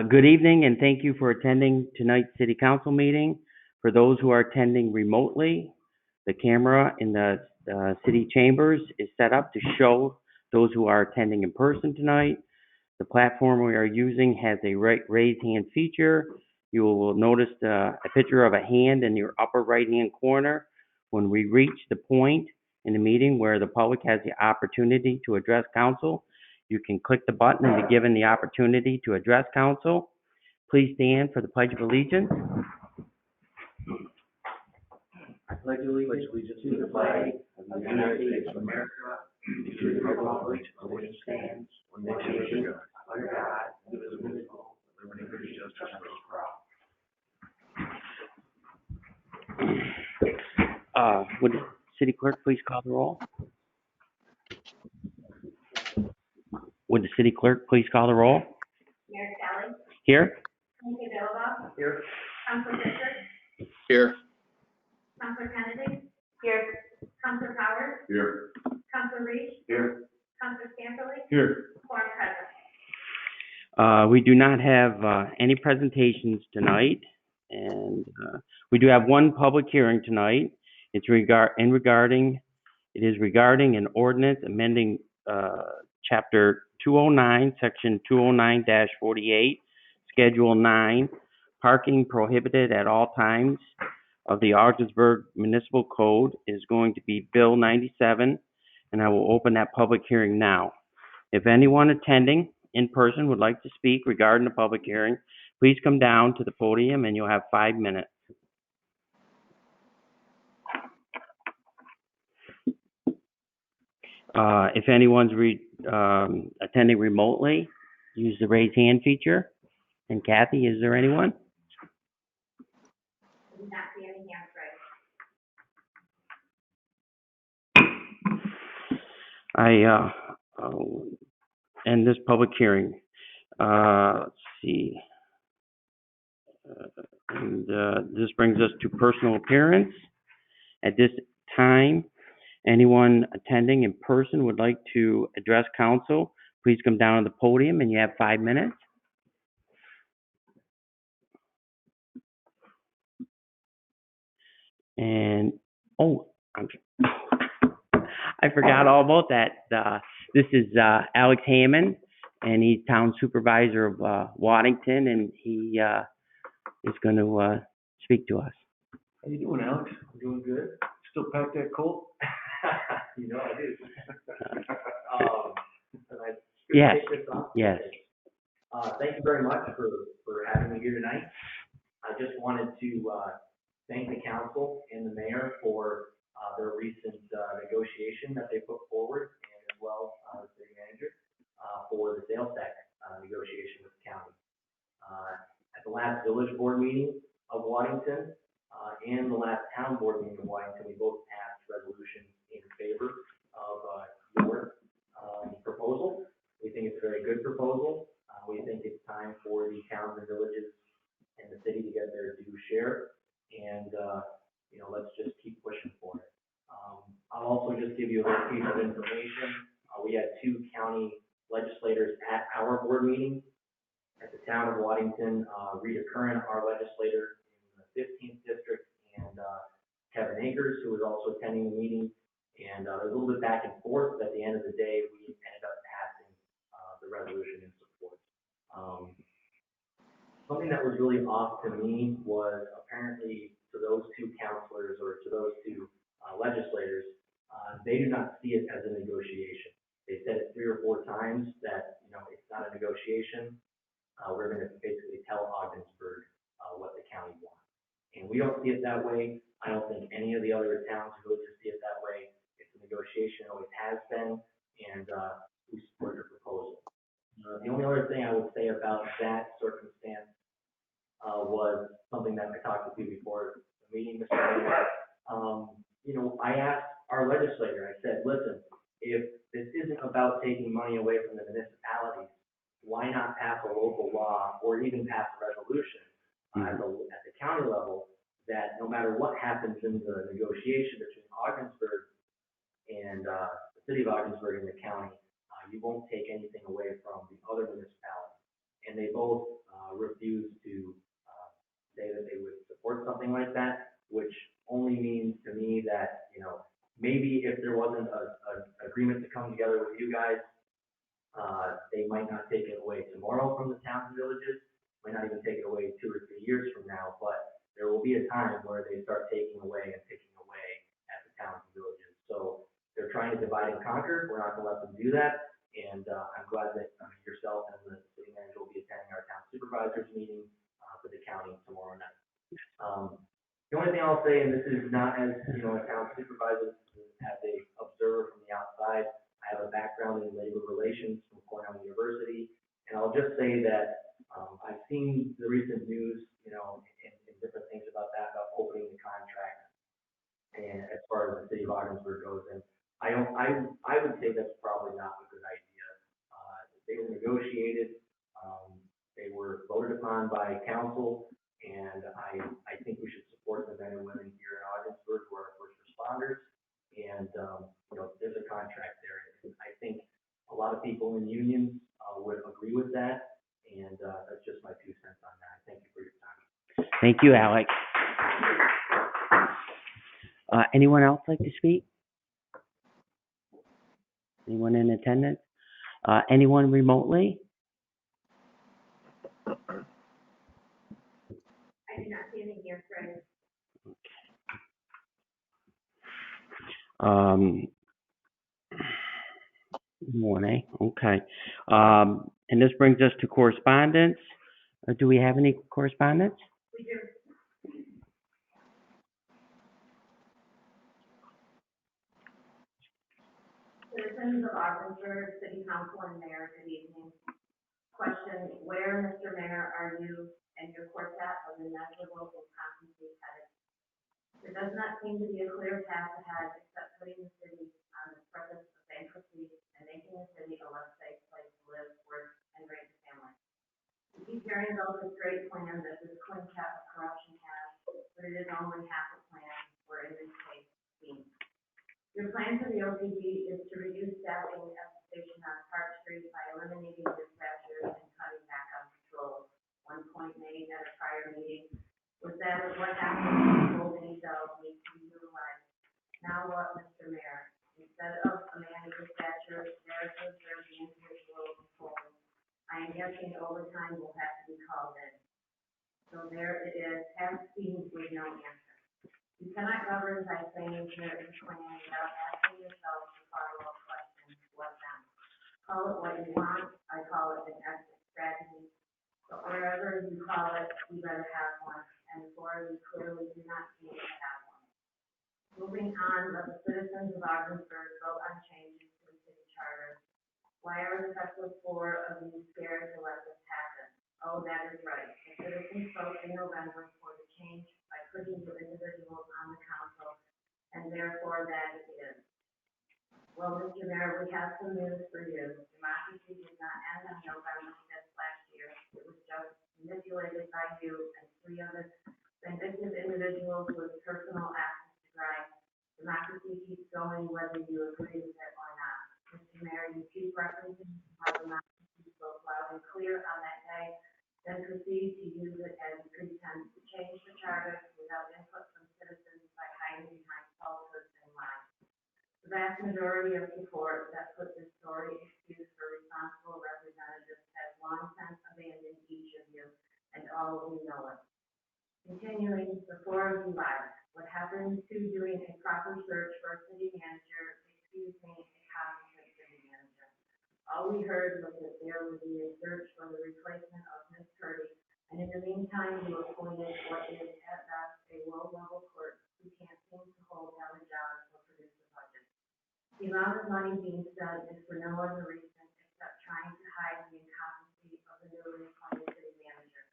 Good evening, and thank you for attending tonight's City Council meeting. For those who are attending remotely, the camera in the city chambers is set up to show those who are attending in person tonight. The platform we are using has a raise hand feature. You will notice a picture of a hand in your upper right-hand corner. When we reach the point in the meeting where the public has the opportunity to address council, you can click the button and be given the opportunity to address council. Please stand for the Pledge of Allegiance. I pledge allegiance to the flag of the United States of America, and to the republic for which it stands, one nation, under God, indivisible, with liberty and justice for all. Would the city clerk please call the roll? Would the city clerk please call the roll? Mayor Sally. Here. Councilor Bilodeau. Here. Councilor Fisher. Here. Councilor Kennedy. Here. Councilor Powers. Here. Councilor Reach. Here. Councilor Scamperly. Here. Quorum present. We do not have any presentations tonight, and we do have one public hearing tonight. It is regarding an ordinance amending Chapter 209, Section 209-48, Schedule 9, parking prohibited at all times of the Augsburg Municipal Code is going to be Bill 97, and I will open that public hearing now. If anyone attending in person would like to speak regarding the public hearing, please come down to the podium and you'll have 5 minutes. If anyone's attending remotely, use the raise hand feature. And Kathy, is there anyone? I do not see any hands raised. I'll end this public hearing. Let's see. This brings us to personal appearance. At this time, anyone attending in person would like to address council, please come down to the podium and you have 5 minutes. And, I forgot all about that. This is Alex Hammond, and he's town supervisor of Waddington, and he is going to speak to us. How you doing, Alex? I'm doing good. Still pack that cold? You know I do. Yes. Yes. Thank you very much for having me here tonight. I just wanted to thank the council and the mayor for their recent negotiation that they put forward, and as well the city manager for the sales tax negotiation with the county. At the last village board meeting of Waddington and the last town board meeting of Waddington, we both passed resolutions in favor of your proposal. We think it's a very good proposal. We think it's time for the towns and villages and the city to get their due share, and let's just keep pushing for it. I'll also just give you a little piece of information. We had 2 county legislators at our board meeting. At the town of Waddington, Rita Curran, our legislator in the 15th district, and Kevin Akers, who was also attending the meeting. And there was a little bit back and forth, but at the end of the day, we ended up passing the resolution in support. Something that was really off to me was apparently to those 2 counselors or to those 2 legislators, they do not see it as a negotiation. They said it 3 or 4 times that, it's not a negotiation. We're going to basically tell Augsburg what the county wants. And we don't see it that way. I don't think any of the other towns or villages see it that way. It's a negotiation, always has been. And we support your proposal. The only other thing I would say about that circumstance was something that I talked with you before the meeting, Mr. Mayor. I asked our legislator, I said, listen, if this isn't about taking money away from the municipalities, why not pass a local law or even pass a resolution at the county level that no matter what happens in the negotiation between Ogdensburg and the city of Ogdensburg and the county, you won't take anything away from the other municipalities. And they both refused to say that they would support something like that, which only means to me that, maybe if there wasn't an agreement to come together with you guys, they might not take it away tomorrow from the towns and villages, might not even take it away 2 or 3 years from now, but there will be a time where they start taking away and picking away at the towns and villages. So they're trying to divide and conquer. We're not going to let them do that. And I'm glad that yourself and the city manager will be attending our town supervisors meeting for the county tomorrow night. The only thing I'll say, and this is not as, a town supervisor, as a observer from the outside, I have a background in labor relations from Cornell University, and I'll just say that I've seen the recent news, and different things about that, about opening the contract, and as far as the city of Ogdensburg goes, and I would say that's probably not a good idea. They were negotiated, they were voted upon by council, and I think we should support the men and women here in Ogdensburg who are first responders. And, there's a contract there. And I think a lot of people in unions would agree with that. And that's just my 2 cents on that. Thank you for your time. Thank you, Alex. Anyone else like to speak? Anyone in attendance? Anyone remotely? I do not see any hands raised. One, okay. And this brings us to correspondence. Do we have any correspondence? We do. Citizens of Ogdensburg City Council and Mayor, good evening. Question, where, Mr. Mayor, are you and your quartet of immeasurable incompetency headed? There does not seem to be a clear path ahead except putting the city on the precipice of bankruptcy and making the city a less safe place to live, work, and raise a family. We keep hearing about this great plan that this quintet of corruption has, but it is only half a plan, or in this case, schemes. Your plan for the OPD is to reduce staffing at the station on Park Street by eliminating dispatchers and cutting back on patrols. One point made at a prior meeting was that what happens when holding cells needs to be utilized. Now what, Mr. Mayor? Instead of a man dispatcher, there to observe the individual controlling, I am guessing overtime will have to be called in. So there it is, have schemes with no answer. You cannot govern by saying there is a plan without asking yourself the follow-up question, what then? Call it what you want, I call it an exit strategy. But wherever you call it, you better have one, and for you clearly do not seem to have one. Moving on, let the citizens of Ogdensburg vote on changes to the city charter. Why are the Festival 4 of you scared to let this happen? Oh, that is right. The citizens vote in November for the change by putting the individuals on the council, and therefore that it is. Well, Mr. Mayor, we have some news for you. Democracy did not end on November 5th last year. It was just manipulated by you and 3 other vindictive individuals with personal access to grind. Democracy keeps going whether you agree with it or not. Mr. Mayor, you keep referencing how democracy spoke loud and clear on that day, then proceed to use it as a pretense to change the charter without input from citizens by hiding behind falsehoods and lies. The vast majority of support that put this story excuse for responsible representatives has long since abandoned each of you, and all of you know it. Continuing, the 4 of you lied. What happened to doing a proper search for a city manager, excuse me, a competent city manager? All we heard was that there would be a search for the replacement of Ms. Purdy, and in the meantime, you appointed what is at best a low-level clerk who can't seem to hold down a job or produce a budget. The amount of money being spent is for no other reason except trying to hide the incompetency of the newly appointed city manager.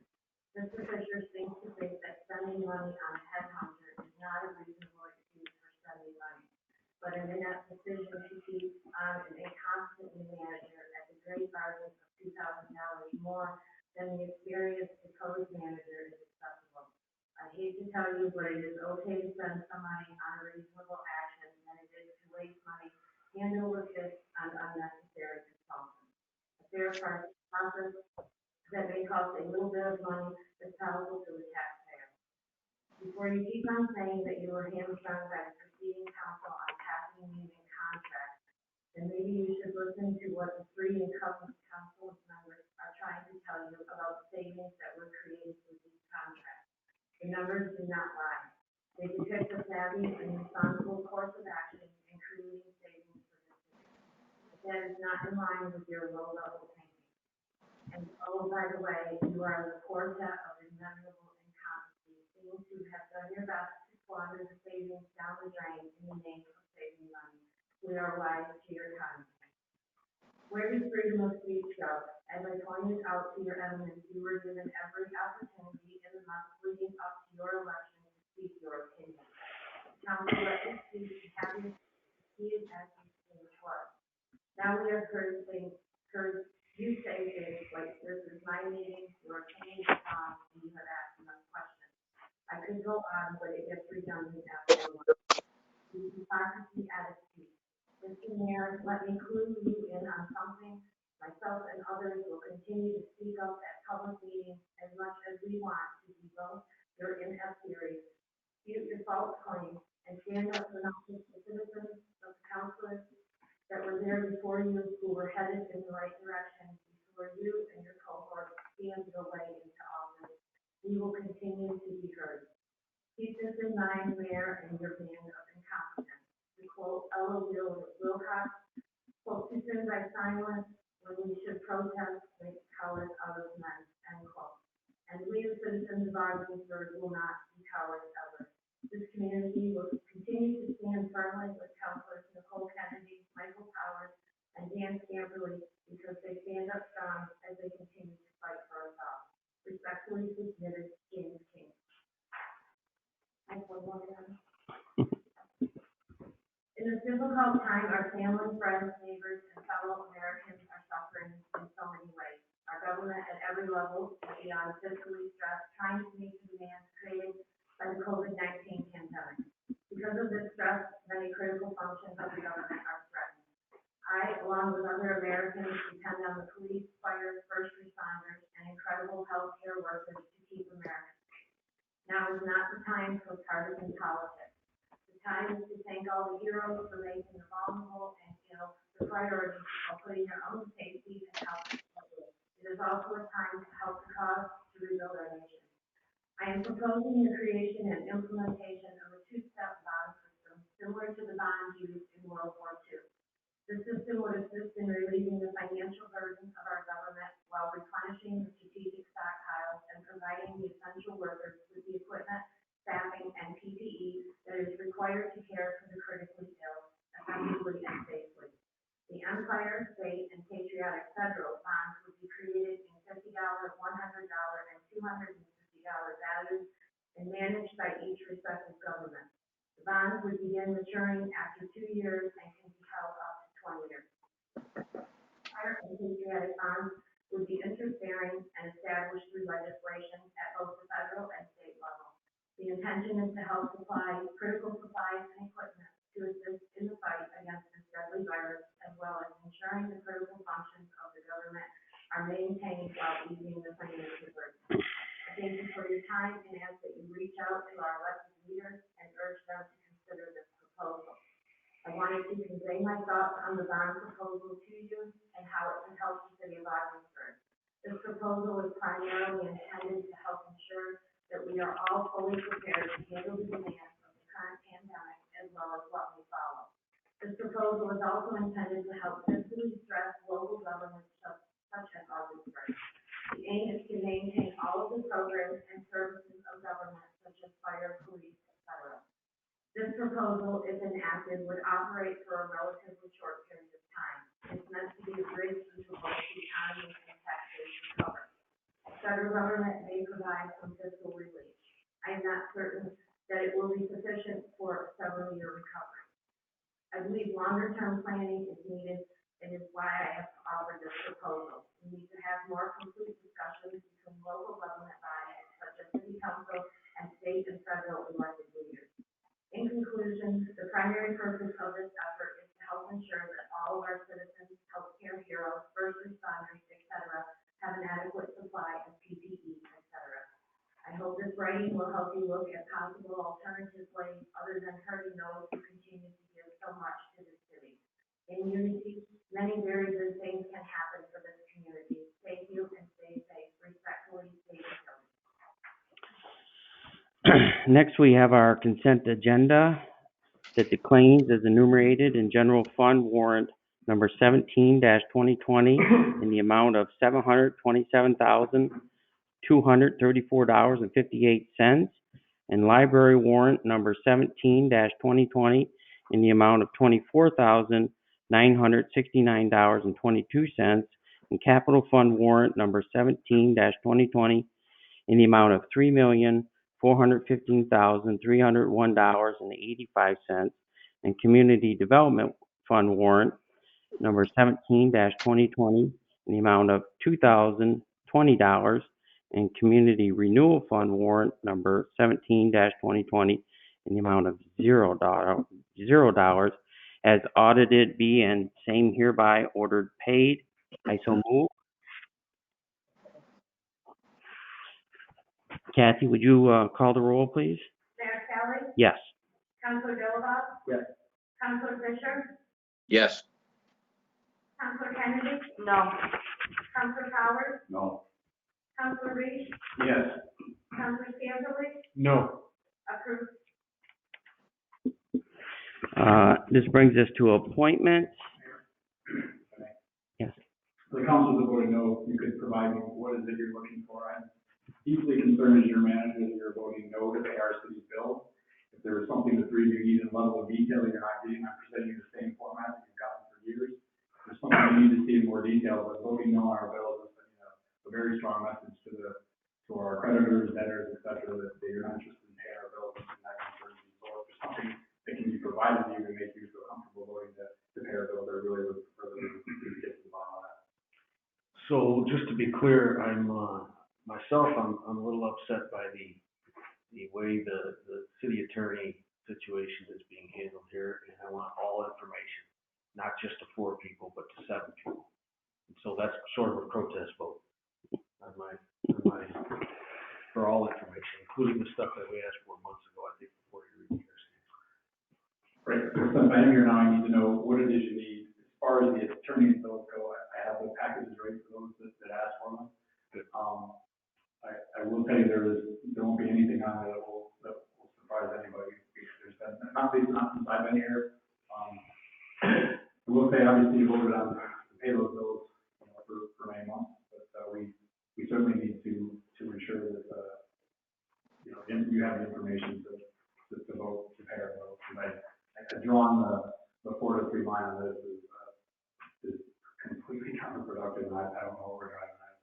Mr. Fisher seems to think that spending money on a headhunter is not a reasonable excuse for spending money, but an inept decision to keep on an incompetent manager at the great bargain of $2,000 more than the experienced proposed manager is acceptable. I hate to tell you, but it is okay to spend some money on a reasonable action than it is to waste money hand over fist on unnecessary consulting. A fair process that may cost a little bit of money is palatable to the taxpayer. Before you keep on saying that you were hamstrung by the preceding council on passing union contracts, then maybe you should listen to what the three incumbent council members are trying to tell you about the savings that were created with these contracts. The numbers do not lie. They depict a savvy and responsible course of action in creating savings for the city. But that is not in line with your low-level thinking. And oh, by the way, you are the quartet of immeasurable incompetency, seem to have done your best to squander the savings down the drain in the name of saving money. We are wise to your conduct. Where does freedom of speech go? As I pointed out to your eminence, you were given every opportunity in the months leading up to your election to speak your opinion. The council let you speak and have you succeed as you speech was. Now we have heard you say things like, this is my meeting, your opinion is wrong, and you have asked enough questions. I could go on, but it gets redundant after a while. The hypocrisy at its peak. Mr. Mayor, let me clue you in on something. Myself and others will continue to speak up at public meetings as much as we want to debunk your inept theories, dispute your false claims, and stand up for the citizens, the councilors that were there before you, who were headed in the right direction before you and your cohort scanned your way into office. We will continue to be heard. Keep this in mind, Mayor, and your band of incompetence. To quote Ella Wilcox, quote, too soon by silence when we should protest, make cowards out of men, end quote. And we, the citizens of Ogdensburg, will not be cowards ever. This community will continue to stand firmly with councilors Nicole Kennedy, Michael Powers, and Dan Scamperly, because they stand up strong as they continue to fight for us all. Respectfully submitted, James King. I have one more time. In this difficult time, our family, friends, neighbors, and fellow Americans are suffering in so many ways. Our government at every level is beyond fiscally stressed, trying to meet the demands created by the COVID-19 pandemic. Because of this stress, many critical functions of the government are threatened. I, along with other Americans, depend on the police, fire, first responders, and incredible healthcare workers to keep America safe. Now is not the time for partisan politics. The time is to thank all the heroes for making the vulnerable and ill the priority while putting their own safety and health at stake. It is also a time to help the cause to rebuild our nation. I am proposing the creation and implementation of a two-step bond system similar to the bond used in World War II. The system would assist in relieving the financial burden of our government while replenishing the strategic stockpiles and providing the essential workers with the equipment, staffing, and PPE that is required to care for the critically ill, effectively and safely. The Empire, State, and Patriotic Federal bonds would be created in $50, $100, and $250 values and managed by each respective government. The bonds would begin maturing after 2 years and can be held up to 20 years. Empire and Patriotic bonds would be interest-bearing and established through legislation at both the federal and state level. The intention is to help supply critical supplies and equipment to assist in the fight against this deadly virus, as well as ensuring the critical functions of the government are maintained while easing the financial burden. I thank you for your time and ask that you reach out to our elected leaders and urge them to consider this proposal. I wanted to convey my thoughts on the bond proposal to you and how it can help the city of Ogdensburg. This proposal is primarily intended to help ensure that we are all fully prepared to handle the demands of the current pandemic as well as what may follow. This proposal is also intended to help fiscally stress local governments such as Ogdensburg. The aim is to maintain all of the programs and services of government such as fire, police, etc. This proposal, if enacted, would operate for a relatively government may provide some fiscal relief. I am not certain that it will be sufficient for a several-year recovery. I believe longer-term planning is needed, and is why I have offered this proposal. We need to have more complete discussions between local government bodies, such as city council and state and federal elected leaders. In conclusion, the primary purpose of this effort is to help ensure that all of our citizens, healthcare heroes, first responders, etc., have an adequate supply of PPE, etc. I hope this writing will help you look at possible alternative ways other than hurting those who continue to give so much to the city. In unity, many very good things can happen for this community. Thank you and stay safe. Respectfully, David Jones. Next, we have our consent agenda that the claims as enumerated in general fund warrant number 17-2020 in the amount of $727,234.58, and library warrant number 17-2020 in the amount of $24,969.22, and capital fund warrant number 17-2020 in the amount of $3,415,301.85, and community development fund warrant number 17-2020 in the amount of $2,020, and community renewal fund warrant number 17-2020 in the amount of $0 as audited be and same hereby ordered paid. I so move. Kathy, would you call the roll, please? Mayor Kelly, Yes. Councilor Dilaba, Yes. Councilor Fisher, Yes. Councilor Kennedy. No. Councilor Howard, No. Councilor Reese, Yes. Councilor Scantily, No. approved. This brings us to appointments. Yes. For the council to vote no, you could provide me what is it you're looking for. I'm equally concerned as your manager that you're voting no to pay our city's bill. If there is something the three of you need in level of detail you're not getting, I'm presenting you the same format that you've gotten for years. If there's something you need to see in more detail, but voting no on our bills is a very strong message to our creditors, debtors, et cetera, that you're not interested in paying our bills and that concerns you. So if there's something that can be provided to you to make you feel comfortable voting to pay our bills, I really would prefer to get to the bottom of that. So just to be clear, I'm a little upset by the way the city attorney situation is being handled here, and I want all information, not just to 4 people, but to 7 people. And so that's sort of a protest vote on my, for all information, including the stuff that we asked for months ago, I think, before you read yours. Right, so since I'm here now, I need to know what it is you need. As far as the attorney's bills go, I have the packages ready for those that ask for them. I will tell you there won't be anything on there that will surprise anybody. There's been, not since I've been here. I will say, obviously, you voted on to pay those bills for many months, but we certainly need to ensure that you have the information to vote to pay our bills. I've drawn the 4 to 3 line on this is completely counterproductive, and I don't know what we're driving at.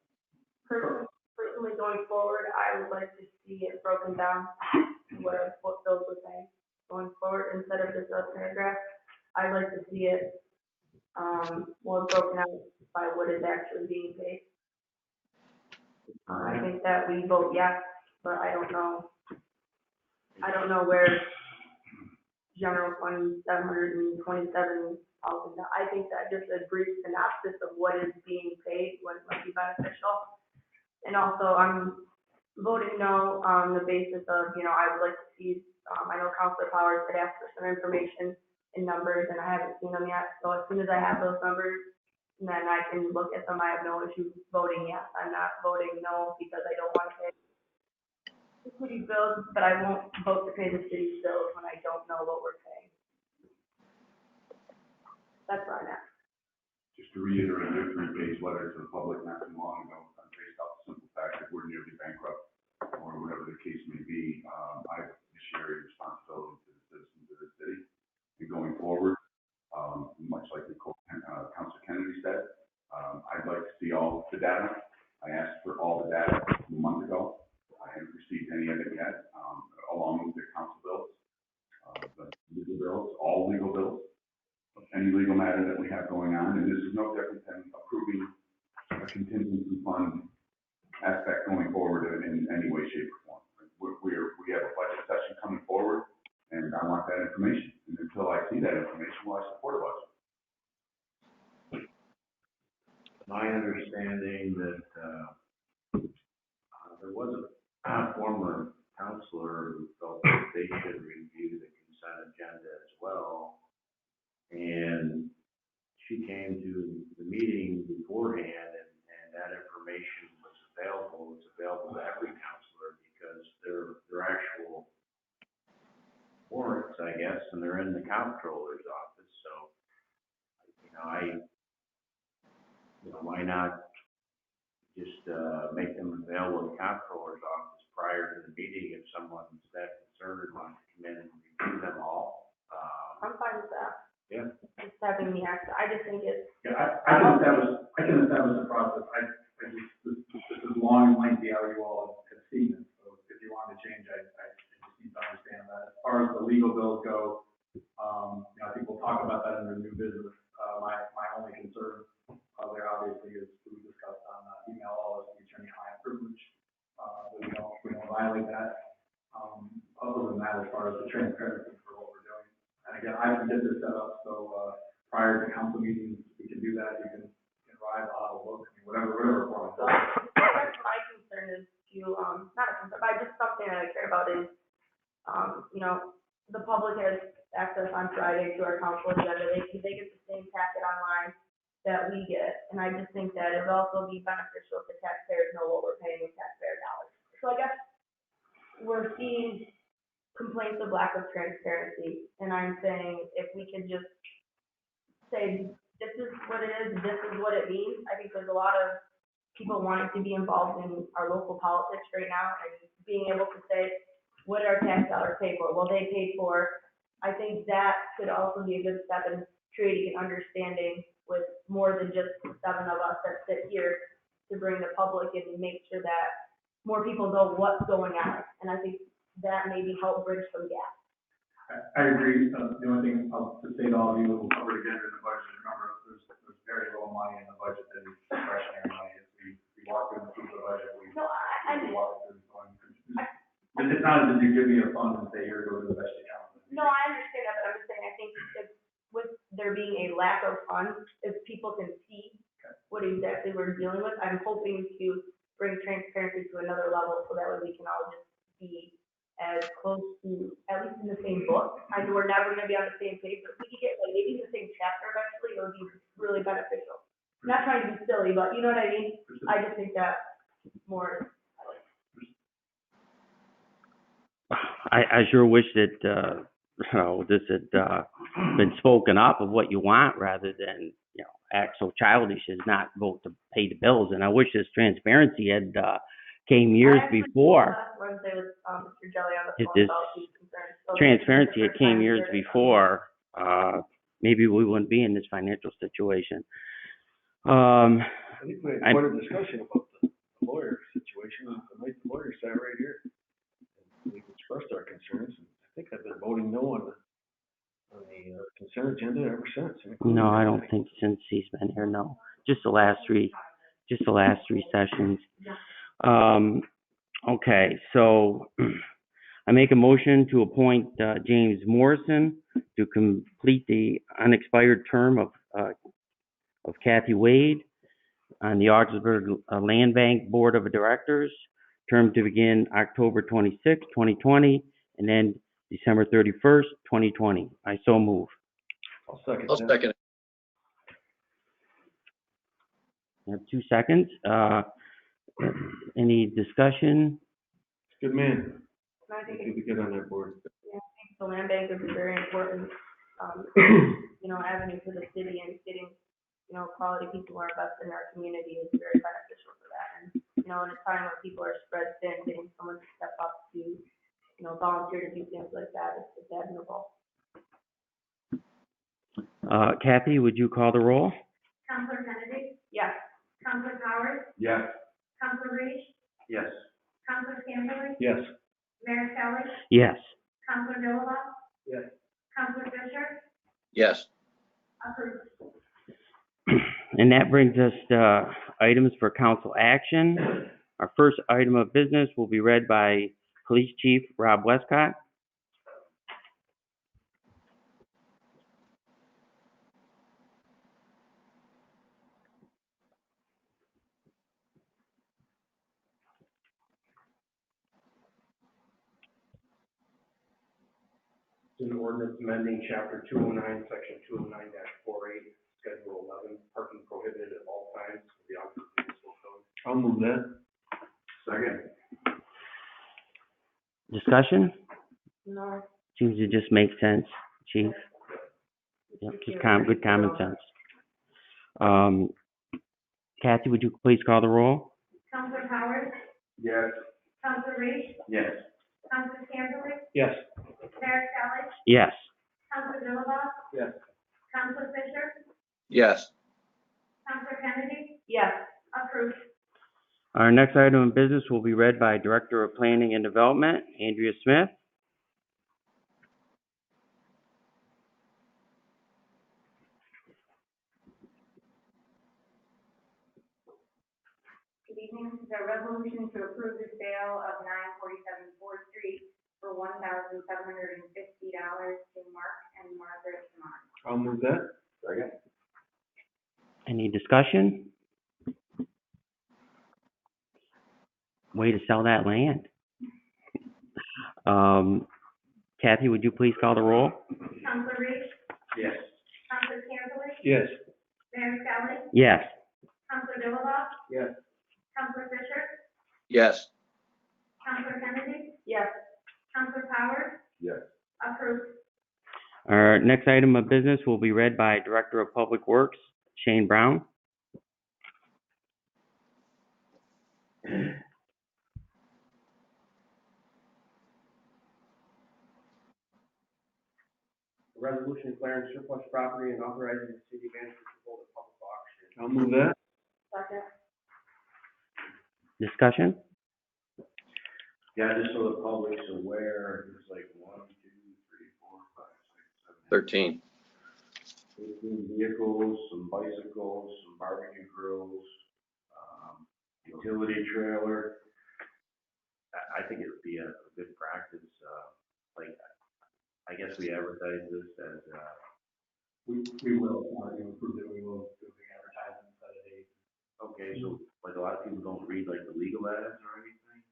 Personally, going forward, I would like to see it broken down, what Phil was saying, going forward, instead of just a paragraph. I'd like to see it more broken out by what is actually being paid. I think that we vote yes, but I don't know where general fund 727,000. I think that just a brief synopsis of what is being paid might be beneficial. And also, I'm voting no on the basis of, I would like to see, I know Councilor Powers had asked for some information and numbers, and I haven't seen them yet. So as soon as I have those numbers, then I can look at them. I have no issue voting yes. I'm not voting no because I don't want to pay the city bills, but I won't vote to pay the city's bills when I don't know what we're paying. That's where I'm at. Just to reiterate, your 3-page letter to the public not too long ago, based off the simple fact that we're nearly bankrupt, or whatever the case may be, I have a fiduciary responsibility to the citizens of the city. And going forward, much like Councilor Kennedy said, I'd like to see all the data I asked for all the data a month ago. I haven't received any of it yet, along with the council bills, the legal bills, all legal bills, of any legal matter that we have going on. And this is no different than approving a contingency fund aspect going forward in any way, shape, or form. We have a budget session coming forward, and I want that information. And until I see that information, will I support a budget? My understanding that, there was a former counselor who felt that they should review the consent agenda as well. And she came to the meeting beforehand, and that information was available. It's available to every counselor because they're actual warrants, I guess, and they're in the comptroller's office. So, why not just make them available in the comptroller's office prior to the meeting if someone's that concerned, wants to come in and review them all? I'm fine with that. Yeah. Just having the access, I just think it's. Yeah, I can establish the process. This is long and lengthy how you all have seen it. So if you want to change, I just need to understand that. As far as the legal bills go, I think we'll talk about that in the new business. My only concern there obviously is we discussed on email all of the attorney-client privilege. We don't violate that. Other than that, as far as the transparency for what we're doing. And again, I can get this set up so prior to council meetings, we can do that. You can ride out a look, I mean, whatever form. So, that's my concern is not a concern, but just something that I care about is, the public has access on Friday to our council agenda. They get the same packet online that we get. And I just think that it would also be beneficial if the taxpayers know what we're paying with taxpayer dollars. So I guess we're seeing complaints of lack of transparency. And I'm saying if we could just say, this is what it is, this is what it means. I think there's a lot of people wanting to be involved in our local politics right now and being able to say, what our tax dollars pay for? Well, they paid for. I think that could also be a good step in creating an understanding with more than just the 7 of us that sit here to bring the public in and make sure that more people know what's going on. And I think that maybe help bridge some gaps. I agree. The only thing I'll just say to all of you, we'll cover it again in the budget. Remember, there's very little money in the budget that is discretionary money. As we walk through the budget, we walk through going. It's not as if you give me a fund and say, here, go to the best you can. No, I understand that, but I'm just saying, I think if, with there being a lack of funds, if people can see what exactly we're dealing with, I'm hoping to bring transparency to another level so that way we can all just be as close to, at least in the same book. I know we're never gonna be on the same page, but if we could get like maybe the same chapter eventually, it would be really beneficial. I'm not trying to be silly, but you know what I mean? I just think that more. I sure wish that, this had, been spoken up of what you want rather than, act so childish as not vote to pay the bills. And I wish this transparency had, came years before. Wednesday with, Mr. Jelly on the If phone this about these concerns. So transparency had came years before, maybe we wouldn't be in this financial situation. I think we had quite a discussion about the lawyer situation, and the lawyer sat right here. And we've expressed our concerns, and I think I've been voting no on the consent agenda ever since. No, I don't think since he's been here, no. Just the last three sessions. Okay, so I make a motion to appoint James Morrison to complete the unexpired term of Kathy Wade on the Augsburg Land Bank Board of Directors, term to begin October 26, 2020, and end December 31st, 2020. I so move. I'll second I'll that. second it. I have 2 seconds. Any discussion? Good man. I think Good to get on that board. the land bank is a very important, avenue for the city, and getting, quality people who are best in our community is very beneficial for that. And, in a time when people are spread thin, getting someone to step up to, volunteer to do things like that is admirable. Kathy, would you call the roll? Counselor Kennedy? Yes. Counselor Powers? Yes. Yes. Counselor Dilaba? Yes. Counselor Fisher? Yes. Approved. And that brings us to items for council action. Our first item of business will be read by Police Chief Rob Westcott. An ordinance amending chapter 209, section 209-48, schedule 11, parking prohibited at all times of the Oxford Municipal Code. I'll move that. Second. Discussion? No. Seems to just make sense, Chief. Yep, just good common sense. Kathy, would you please call the roll? Counselor Howard? Yes. Counselor Reese? Yes. Counselor Scantile? Yes. Mayor Skelly? Yes. Counselor Dilaba? Yes. Counselor Fisher? Yes. Counselor Kennedy? Yes. Approved. Our next item of business will be read by Director of Planning and Development, Andrea Smith. Good evening. This is a resolution to approve the sale of 947 4th Street for $1,750 to Mark and Margaret Simon. I'll move that. Second. Any discussion? Way to sell that land. Kathy, would you please call the roll? Counselor Reese? Yes. Counselor Scantile? Yes. Mayor Skelly? Yes. Counselor Dilaba? Yes. Counselor Fisher? Yes. Counselor Kennedy? Yes. Counselor Howard? Yes. Approved. Our next item of business will be read by Director of Public Works, Shane Brown. A resolution declaring surplus property and authorizing the city manager to hold a public auction. I'll move that. Second. Discussion? Yeah, just so the public's aware, there's like 1, 2, 3, 4, 5, 6, 7, 13. 18 vehicles, some bicycles, some barbecue grills, utility trailer. I think it would be a good practice, like, I guess we advertise this as, We will, you approve it, we will do the advertisement set a date. okay, so like a lot of people don't read like the legal ads or anything.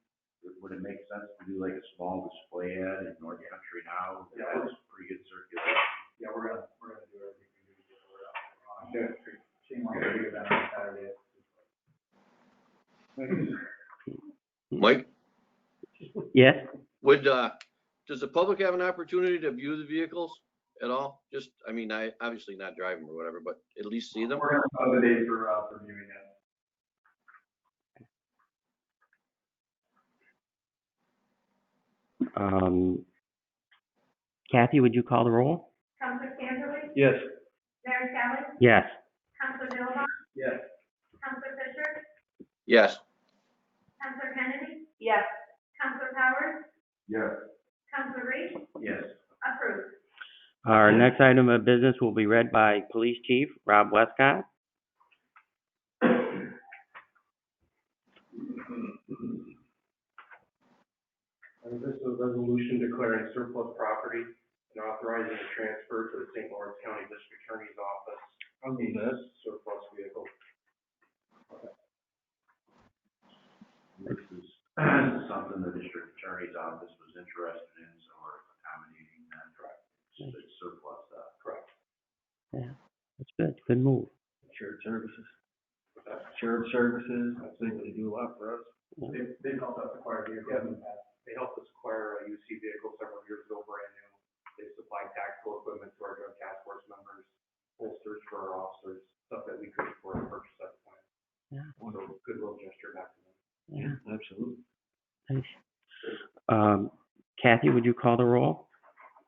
Would it make sense to do like a small display ad in North Country Now? Yeah. That has pretty good circulation. Yeah, we're gonna do everything we can to get the word out. Shane wants to do that on Saturday. Mike, Yes? does the public have an opportunity to view the vehicles at all? Just, I mean, obviously not drive them or whatever, but at least see them? We're gonna have a day for viewing that. Kathy, would you call the roll? Counselor Scantile? Yes. Mayor Skelly? Yes. Counselor Dilaba? Yes. Counselor Fisher? Yes. Counselor Kennedy? Yes. Counselor Howard? Yes. Counselor Reese? Yes. Approved. Our next item of business will be read by Police Chief Rob Westcott. And this is a resolution declaring surplus property and authorizing a transfer to the St. Lawrence County District Attorney's Office. I'll move that. Surplus vehicle. This is something the district attorney's office was interested in, so we're accommodating that. Correct. It's surplus, correct. Yeah, that's good. Good move. Shared services. Shared services, I think they do a lot for us. They've helped us acquire vehicles in the past. They helped us acquire a UC vehicle several years ago, brand new. They supplied tactical equipment to our drug task force members, holsters for our officers, stuff that we couldn't afford to purchase at the point. Yeah. So goodwill gesture back to them. Yeah. Absolutely. Nice. Kathy, would you call the roll?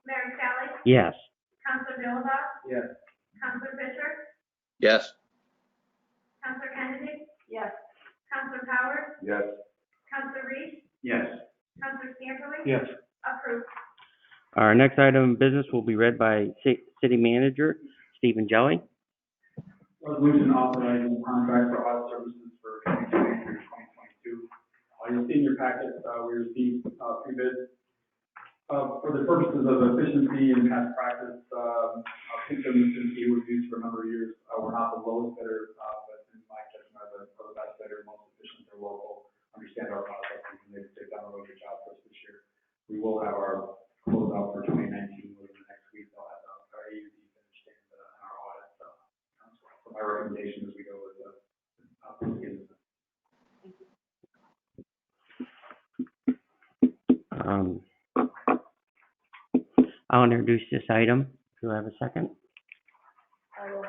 Mayor Skelly? Yes. Counselor Dilaba? Yes. Counselor Fisher? Yes. Counselor Kennedy? Yes. Counselor Howard? Yes. Counselor Reese? Yes. Counselor Scantile? Yes. Approved. Our next item of business will be read by City Manager Stephen Jelly. Resolution authorizing contract for audit services for 2020 through 2022. You'll see in your packet, we received, three bids. For the purposes of efficiency and past practice, I think the efficiency was used for a number of years. We're not the lowest bidder, but in my judgment, are the best bidder, most efficient, they're local, understand our processes, and they've done a really good job for us this year. We will have our closeout for 2019 within the next week. They'll have our AUD finished and our audit. So my recommendation is we go with the I'll introduce this item. Do I have a second? I will.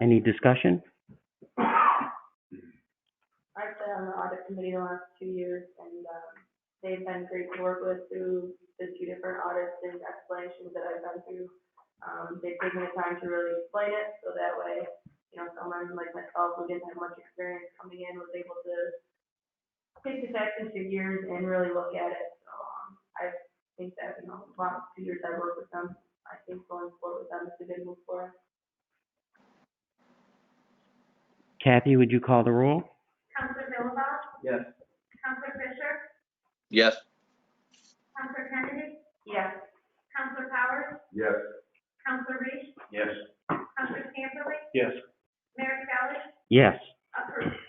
Any discussion? I've been on the audit committee the last 2 years, and they've been great to work with through the 2 different audits and explanations that I've been through. They've taken the time to really explain it, so that way, you know, someone like myself who didn't have much experience coming in was able to take the facts and figures and really look at it. So I think that, you know, the last 2 years I've worked with them, I think going forward with them is a good move for us. Kathy, would you call the roll? Counselor Dilaba? Yes. Counselor Fisher? Yes. Counselor Kennedy? Yes. Counselor Powers? Yes. Counselor Reese? Yes. Counselor Scamperly? Yes. Mayor Skelly? Yes. Approved.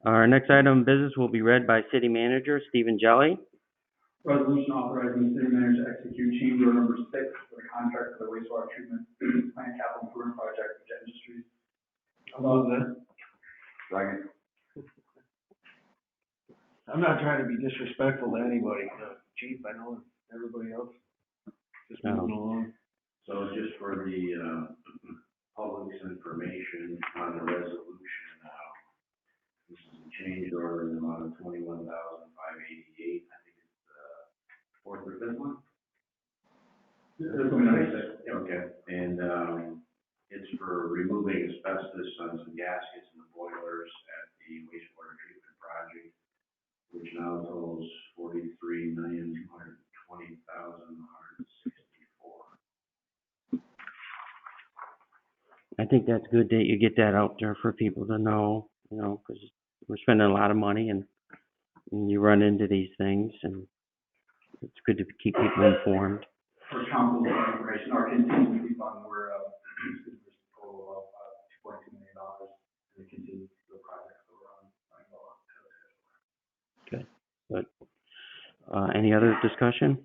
Our next item of business will be read by City Manager Stephen Jelly. Resolution authorizing the city manager to execute change order number 6 for the contract for the wastewater treatment plant capital improvement project with Jet Industries. Above that. Second. I'm not trying to be disrespectful to anybody, Chief, I know everybody else just moving along. So just for the, public's information on the resolution now, this is a change order in the amount of $21,588. I think it's the fourth or fifth one? This will be number 6. Okay, and, it's for removing asbestos on some gaskets in the boilers at the wastewater treatment project, which now totals $43,220,164. I think that's good that you get that out there for people to know, you know, because we're spending a lot of money and you run into these things, and it's good to keep people informed. For council's information, our contingency fund, we're, total of $2.2 million, and the contingency for the project, so we're on well. Good. Any other discussion?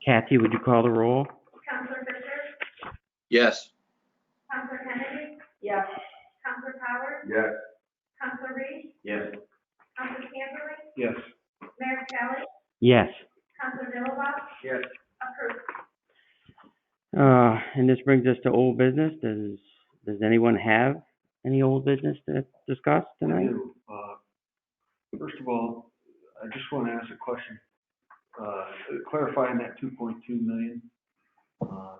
Kathy, would you call the roll? Counselor Fisher? Yes. Counselor Kennedy? Yes. Counselor Powers? Yes. Counselor Reese? Yes. Counselor Scamperly? Yes. Mayor Skelly? Yes. Counselor Dilaba? Yes. Approved. And this brings us to old business. Does anyone have any old business to discuss I tonight? do. First of all, I just want to ask a question. Clarifying that 2.2 million,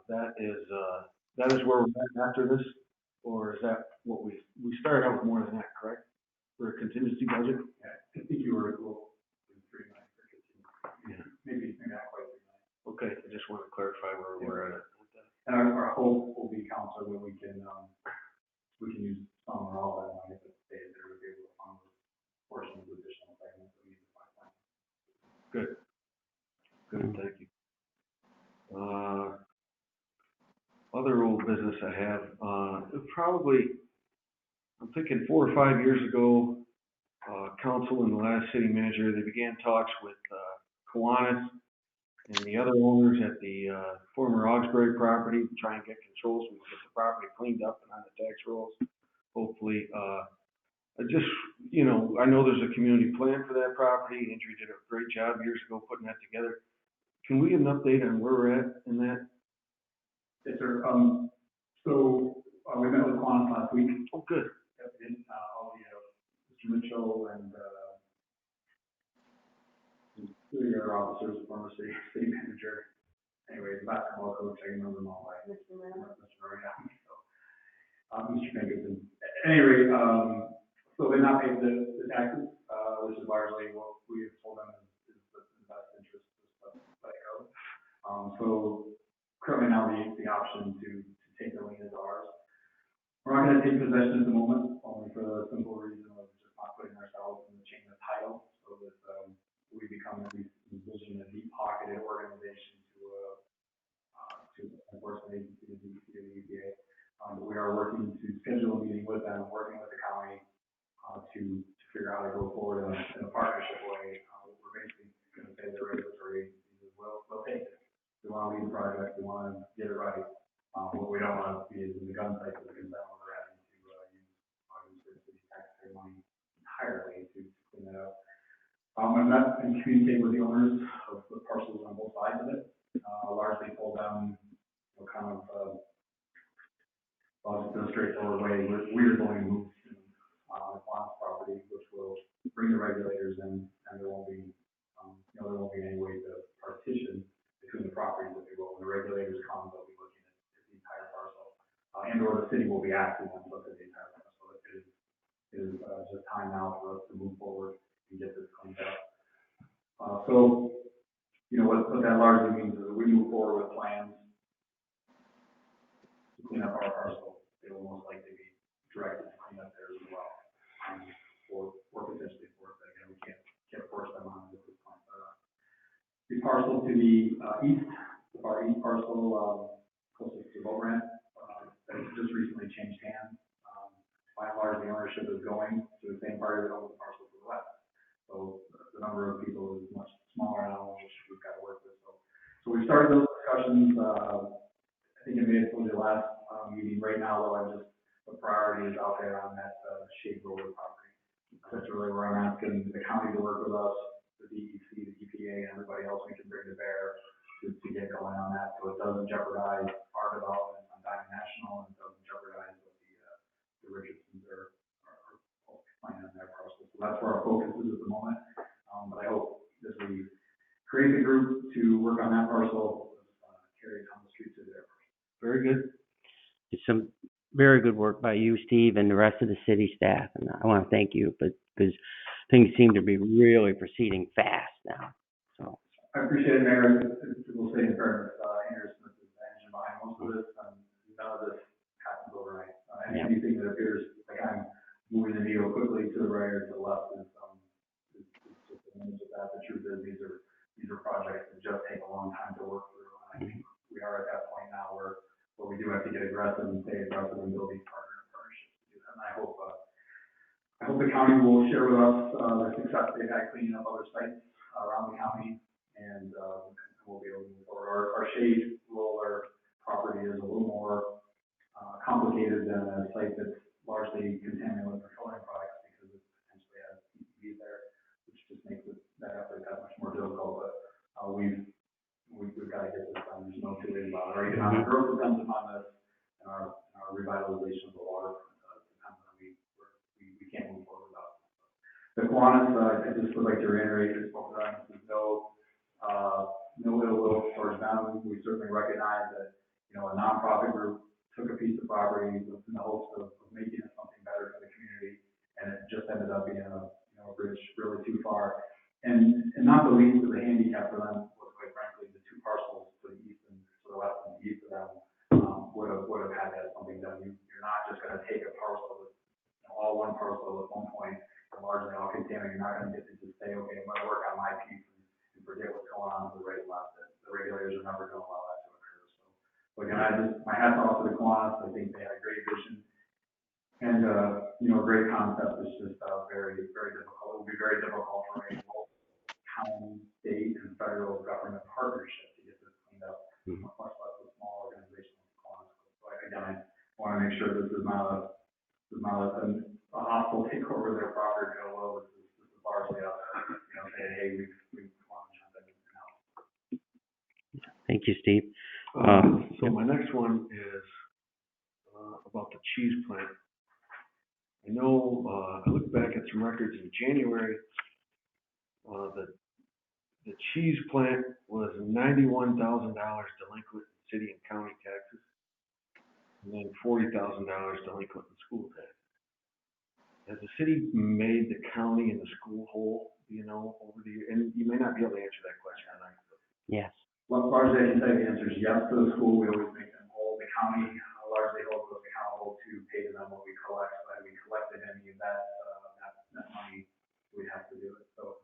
that is where we're at after this, or is that what we started out with more than that, correct? For a contingency budget? I think you were a little, 3 million for contingency. Yeah. Maybe not quite 3 million. Okay, I just want to clarify where we're at. And our hope will be, council, that we can use some or all that money, but they would be able to fund those portions of additional segments that we need to find. Good, thank you. Other old business I have, probably, I'm thinking 4 or 5 years ago, council and the last city manager, they began talks with Kiwanis and the other owners at the former Augsbury property to try and get controls, we can get the property cleaned up and on the tax rolls. Hopefully, I just, you know, I know there's a community plan for that property. Andrew did a great job years ago putting that together. Can we get an update on where we're at in that? Yes, sir. So we met with Kiwanis last week. Oh, good. And all the Mr. Mitchell and two of your officers, former city manager. Anyway, the basketball coach, I remember them all right. Mr. Marina. So, Mr. Pinkerton. At any rate, so they've not paid the taxes. which is largely what we have told them is the best interest of the code. So currently now the option to take the lien is ours. We're not gonna take possession at the moment, only for the simple reason of just not putting ourselves in the chain of title, so that, we become at least envision a deep-pocketed organization to enforcement agency, the DEC, or the EPA. But we are working to schedule a meeting with them, working with the county, to figure out how to go forward in a partnership way. We're basically gonna say the regulatory agencies will take it. We wanna lead the project, we wanna get it right. What we don't want to be is in the gun fight that comes down when we're having to use city taxpayer money entirely to clean it up. I met and communicate with the owners of the parcels on both sides of it. Largely told them, kind of, well, just a straightforward way, we're going to move to, the Quan's property, which will bring the regulators in, and there won't be, there won't be any way to partition between the properties if you will. When the regulators come, they'll be looking at the entire parcel. And or the city will be asking them to look at the entire parcel. It is just time now for us to move forward and get this cleaned up. So, what that largely means is that we move forward with plans to clean up our parcel. They will most likely be directed to clean up theirs as well. Or potentially force it. Again, we can't force them on it at this point. The parcel to the east, the far east parcel, closest to boat ramp, that has just recently changed hands. By and large, the ownership is going to the same party that owns the parcel to the west. So the number of people is much smaller now, which we've got to work with. So we started those discussions. I think I may have told you last meeting. Right now, though, the priority is out there on that Shade Roller property. That's really where I'm asking the county to work with us, the DEC, the EPA, and everybody else we can bring to bear to get going on that, so it doesn't jeopardize our development on Diamond National, and it doesn't jeopardize what the Richardsons are planning on their parcel. So that's where our focus is at the moment. But I hope as we create the group to work on that parcel, carry it down the street to their parcel. Very good. It's some very good work by you, Steve, and the rest of the city staff, and I want to thank you, because things seem to be really proceeding fast now, so. I appreciate it, Mayor. We'll say in fairness, Andrew Smith is the engine behind most of this, and none of this happens overnight. Anything that appears like I'm moving the needle quickly to the right or to the left is just an image of that. The truth is, these are projects that just take a long time to work through. And I think we are at that point now where we do have to get aggressive and stay aggressive and build these partnerships to do that. And I hope the county will share with us the success they've had cleaning up other sites around the county, and we'll be able to move forward. Our Shade Roller property is a little more complicated than a site that's largely contaminated with petroleum products, because it potentially has PCBs there, which just makes that effort that much more difficult. But we've got to get this done. There's no two ways about it. Our economic growth depends upon this, and our revitalization of the water depends on we can't move forward without it. The Kiwanis, I just would like to reiterate, there's no ill will towards them. We certainly recognize that, a nonprofit group took a piece of property in the hopes of making it something better for the community, and it just ended up being a bridge really too far. And not the least of the handicap for them was, quite frankly, the two parcels to the east and to the west and east of them would have had to have something done. You're not just going to take a parcel with all one parcel at one point and largely all contaminated. You're not going to get to just say, okay, I'm going to work on my piece and forget what's going on with the right and left. The regulators are never going to allow that to occur. So again, my hat's off to the Kiwanis. I think they had a great vision and a great concept. It's just very, very difficult. It will be very difficult for a local county, state, and federal government partnership to get this cleaned up, much less a small organization like the Kiwanis. So again, I want to make sure this is not a hostile takeover of their property. Well, this is largely us, saying, hey, we want to jump in and help. Thank you, Steve. So my next one is about the cheese plant. I know, I looked back at some records in January, the cheese plant was $91,000 delinquent in city and county taxes, and then $40,000 delinquent in school taxes. has the city made the county and the school whole, over the year? And you may not be able to answer that question tonight. Yes. Largely, I can tell you the answer is yes to the school. We always make them whole. The county largely holds us accountable to pay them what we collect. But if we collected any of that money, we'd have to do it. So,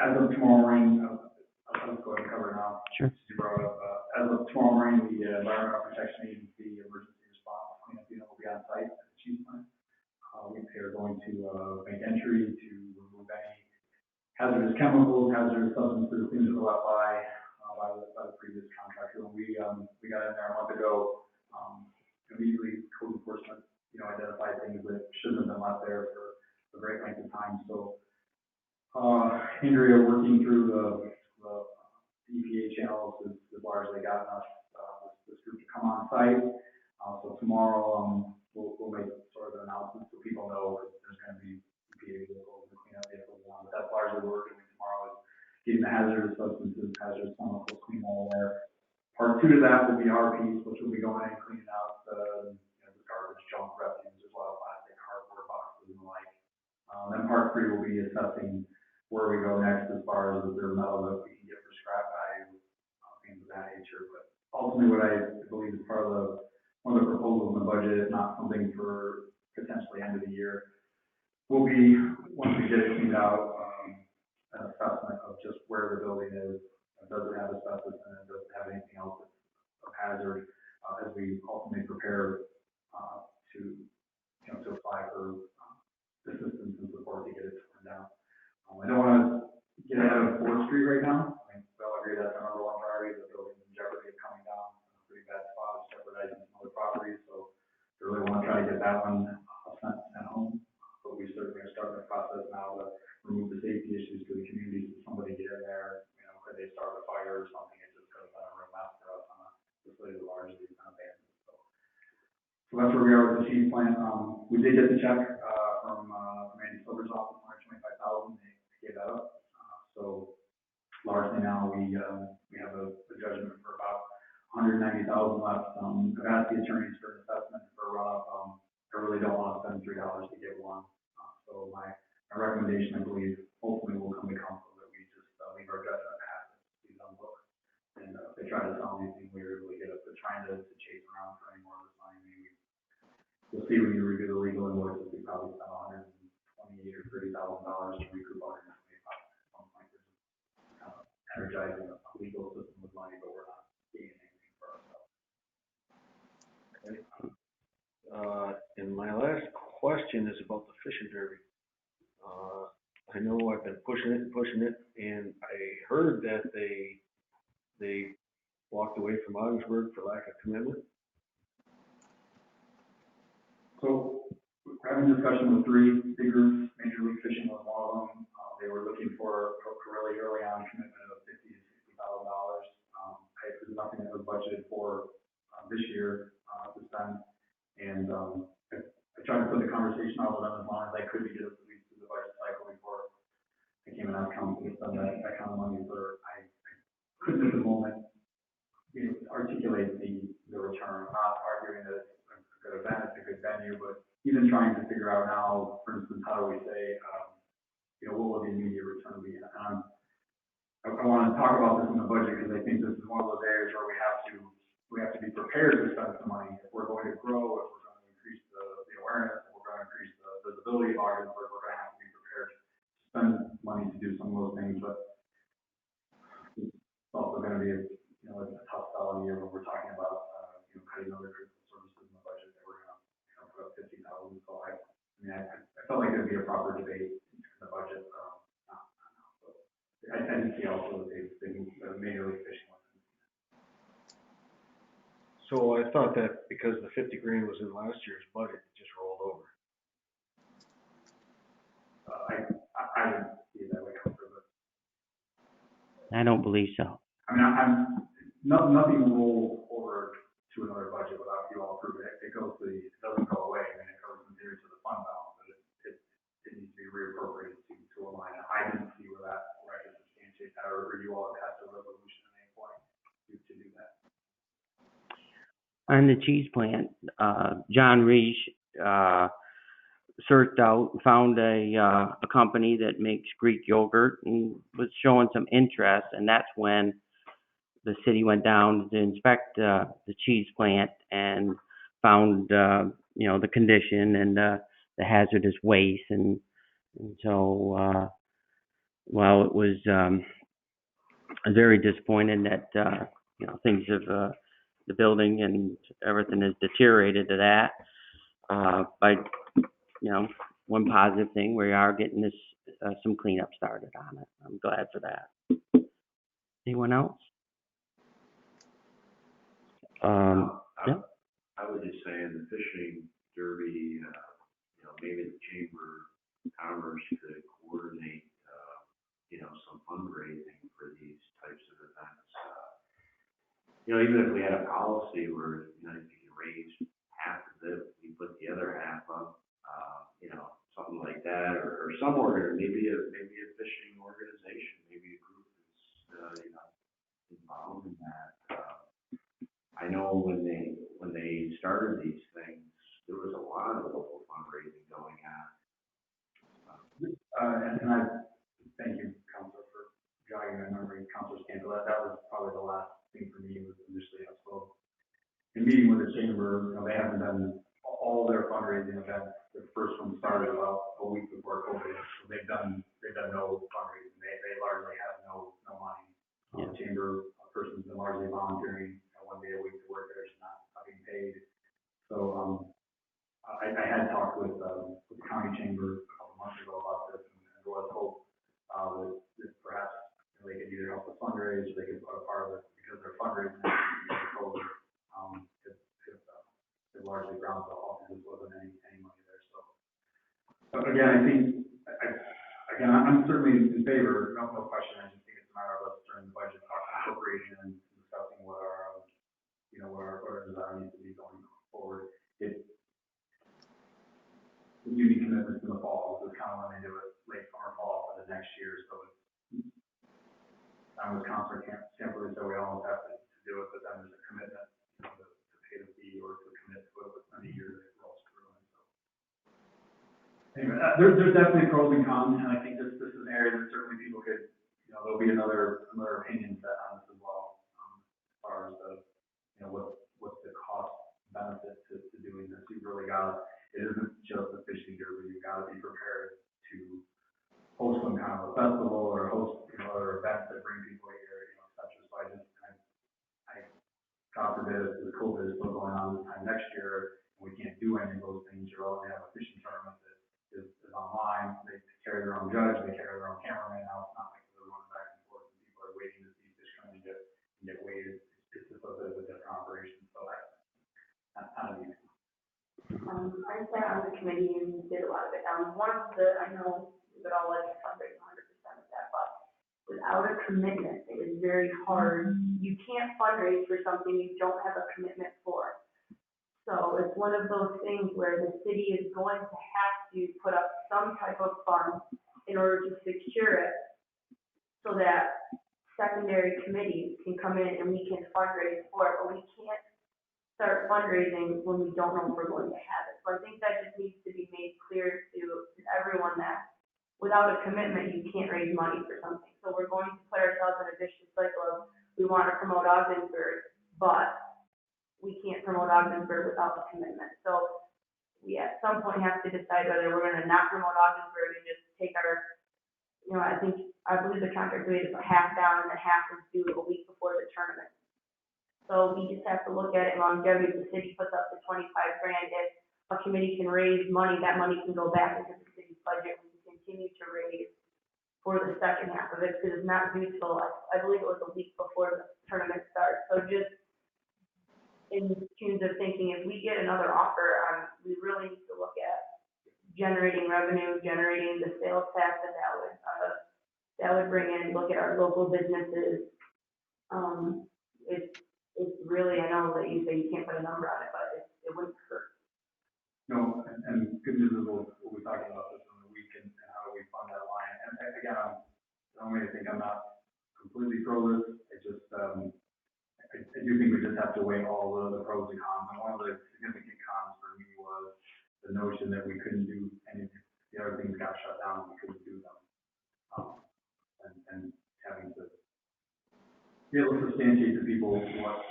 as of tomorrow morning, I'll go ahead and cover it now. Sure. You brought up, as of tomorrow morning, the Environmental Protection Agency Emergency Response Cleanup Unit will be on site at the Chiefs plant. We are going to make entry to remove any hazardous chemicals, hazardous substances, things that were left by the previous contractor. When we got in there a month ago, immediately code enforcement, identified things that shouldn't have been left there for a great length of time. So, Andrea working through the EPA channels has largely gotten us, this group to come on site. So tomorrow, we'll make sort of an announcement so people know that there's going to be EPA vehicles and cleanup vehicles on. But that's largely what we're doing tomorrow is getting the hazardous substances, hazardous chemicals clean out of there. Part 2 to that will be our piece, which will be going in and cleaning out the garbage, junk, refuse, as well as plastic, cardboard boxes and the like. Then part 3 will be assessing where we go next as far as the metal that we can get for scrap value, things of that nature. But ultimately, what I believe is part of one of the proposals in the budget, not something for potentially end of the year, will be, once we get it cleaned out, an assessment of just where the building is. Does it have asbestos in it? Does it have anything else that's of hazard? As we ultimately prepare to apply for assistance and support to get it torn down. I don't want to get ahead of 4th Street right now. I mean, we all agree that's our number 1 priority. The building's in jeopardy of coming down. It's in a pretty bad spot. It's jeopardizing some other properties. So we really want to try to get that one sent home. But we certainly are starting the process now to remove the safety issues to the community. So somebody get in there, could they start a fire or something? It just could have been a real mess for us on a facility that largely is abandoned. So that's where we are with the Chiefs plant. We did get the check from Randy Silver's office, $125,000. They gave that up. So largely now we have a judgment for about $190,000 left. I've asked the attorneys for an assessment for a run-up. I really don't want to spend $3 to get one. So my recommendation, I believe, hopefully will come to council that we just leave our judgment passive, leave it on book. And if they try to sell anything, we really get up to trying to chase around for any more of this money. Maybe you'll see when you review the legal invoices, we probably spent $128,000 or $30,000 to recoup $125,000 at some point. Energizing a legal system with money, but we're not getting anything for ourselves. Okay. And my last question is about the fishing derby. I know I've been pushing it, and I heard that they walked away from Augsburg for lack of commitment. So we're having a discussion with 3 big groups. Major League Fishing was one of them. They were looking for really early on commitment of $50,000 to $60,000. There's nothing that was budgeted for this year to spend. And I tried to put the conversation out with them as long as I could to get us at least through the budget cycle before I came in as council to spend that kind of money. I couldn't at the moment articulate the return. I'm not arguing that it's a good event, it's a good venue, but even trying to figure out now, for instance, how do we say, what will the immediate return be? I want to talk about this in the budget because I think this is one of those areas where we have to be prepared to spend some money. If we're going to grow, if we're going to increase the awareness, if we're going to increase the visibility of Augsburg, we're going to have to be prepared to spend money to do some of those things. But it's also going to be a tough solid year when we're talking about cutting other critical services in the budget that we're going to put up $50,000. So I felt like it would be a proper debate in the budget. I didn't see also that they moved Major League Fishing. So I thought that because the $50,000 was in last year's budget, it just rolled over. I didn't see it that way. I don't believe so. I mean, nothing rolls over to another budget without you all approving it. It doesn't go away. I mean, it goes in theory to the fund balance, but it needs to be reappropriated to a line. I didn't see where I could substantiate that, or you all have passed a resolution at any point to do that. On the cheese plant, John Reich searched out and found a company that makes Greek yogurt and was showing some interest, and that's when the city went down to inspect the cheese plant and found the condition and the hazardous waste, and so while it was very disappointing that things have the building and everything has deteriorated to that, by one positive thing, we are getting this some cleanup started on it. I'm glad for that. Anyone else? Yeah. I would just say in the fishing derby, maybe the Chamber of Commerce could coordinate, some fundraising for these types of events. Even if we had a policy where, if you can raise half of it, we put the other half up, something like that, or some maybe a fishing organization, maybe a group that's, involved in that. I know when they started these things, there was a lot of local fundraising going on. And I thank you, Counselor, for jogging my memory, Counselor Scandal. That was probably the last thing for me was initially I spoke. In meeting with the chamber, they haven't done all their fundraising events. The first one started about a week before COVID, so they've done no fundraising. They largely have no money. The chamber person's been largely volunteering 1 day a week to work there, it's not being paid. So I had talked with the county chamber a couple months ago about this, and there was hope that perhaps they could either help us fundraise or they could put a part of it because their fundraising COVID it largely ground to a halt because there wasn't any money there. So, but again, I think I'm certainly in favor, no question. I just think it's a matter of us during the budget talking appropriation and discussing what our what our desire needs to be going forward. You need commitments in the fall. This is kind of when they do it late summer, fall for the next year. So I'm with Counselor Camper, so we almost have to do it, but then there's a commitment, to pay the fee or to commit to it within a year that it rolls through. And so anyway, there's definitely pros and cons, and I think this is an area that certainly people could, there'll be another opinion set on this as well, as far as what's the cost benefit to doing this. You've really got it isn't just a fishing derby. You've got to be prepared to host some kind of a festival or host other events that bring people here, et cetera. So I God forbid if the COVID is still going on this time next year and we can't do any of those things, you're only have a fishing tournament that is online. They carry their own judge, they carry their own cameraman. Now it's not like they're running back and forth and people are waiting to see fish come and get weighed. It's just a bit of a different operation. So that's kind of the I sat on the committee and did a lot of it. I know we would all like to fundraise 100% of that, but without a commitment, it is very hard. You can't fundraise for something you don't have a commitment for. So it's one of those things where the city is going to have to put up some type of fund in order to secure it so that secondary committees can come in and we can fundraise for it, but we can't start fundraising when we don't know if we're going to have it. So I think that just needs to be made clear to everyone that without a commitment, you can't raise money for something. So we're going to put ourselves in a vicious cycle of we want to promote Ogdensburg, but we can't promote Ogdensburg without a commitment. So we at some point have to decide whether we're going to not promote Ogdensburg and just take our, I believe the contract rate is half down and then half is due a week before the tournament. So we just have to look at it longevity. If the city puts up the $25,000, if a committee can raise money, that money can go back into the city's budget. We can continue to raise for the second half of it because it's not due till, I believe it was a week before the tournament starts. So just in terms of thinking, if we get another offer, we really need to look at generating revenue, generating the sales tax that would bring in, look at our local businesses. It's really, I know that you say you can't put a number on it, but it wouldn't hurt. No, and good news is we'll be talking about this in the week and how do we fund that line. And again, I don't really think I'm not completely pro this. It's just, I do think we just have to weigh all the pros and cons. And one of the significant cons for me was the notion that we couldn't do any, the other things got shut down, we couldn't do them. And having to be able to substantiate to people what,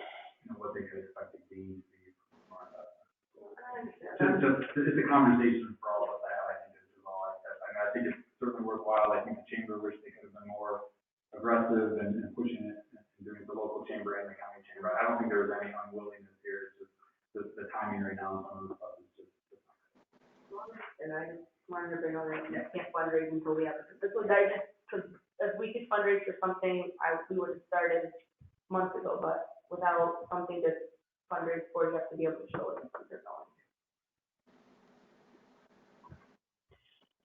what they could expect to gain to be from our investment. It's a conversation for all of us, I think, is all I said. I mean, I think it's certainly worthwhile. I think the chamber wished they could have been more aggressive and pushing it and doing the local chamber and the county chamber. I don't think there was any unwillingness here. It's just the timing right now and some of the stuff is just. And I just wanted to bring on that, I can't fundraise until we have a physical digest, because if we could fundraise for something, we would have started months ago, but without something to fundraise for, you have to be able to show it what you're going.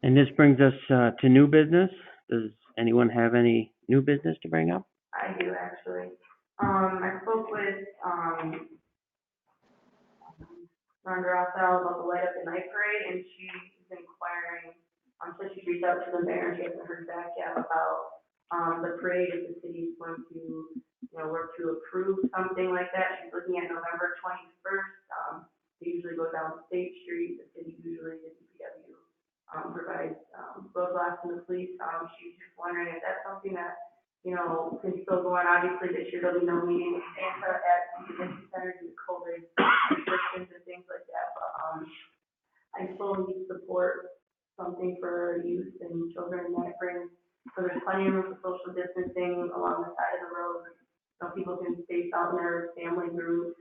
And this brings us to new business. Does anyone have any new business to bring up? I do, actually. I spoke with, Rhonda Rothel about the Light Up the Night Parade, and she's inquiring, so she reached out to the mayor, and she hasn't heard back yet about, the parade, if the city is going to, work to approve something like that. She's looking at November 21st. They usually go down State Street, the city usually, the DPW, provides, roadblocks and the police. She's just wondering if that's something that, can still go on. Obviously, this year there'll be no meeting at the convention center due to COVID restrictions and things like that, but, I fully support something for youth and children that brings, so there's plenty of room for social distancing along the side of the road, so people can space out in their family groups.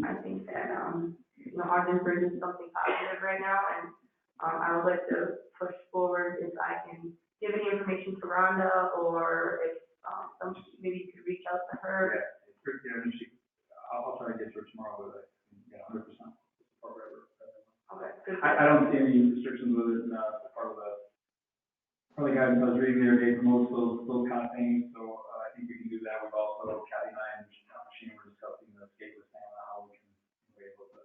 I think that, Ogdenburg is something positive right now, and, I would like to push forward if I can give any information to Rhonda, or if, maybe you could reach out to her. Yeah, it's pretty, I'll try to get to her tomorrow, but, 100%. Okay. I don't see any restrictions with it, part of the guidance I was reading the other day promotes those kind of things, so, I think we can do that. We've also, Kathy and I and Shane were discussing the skate with Sam, how we can be able to.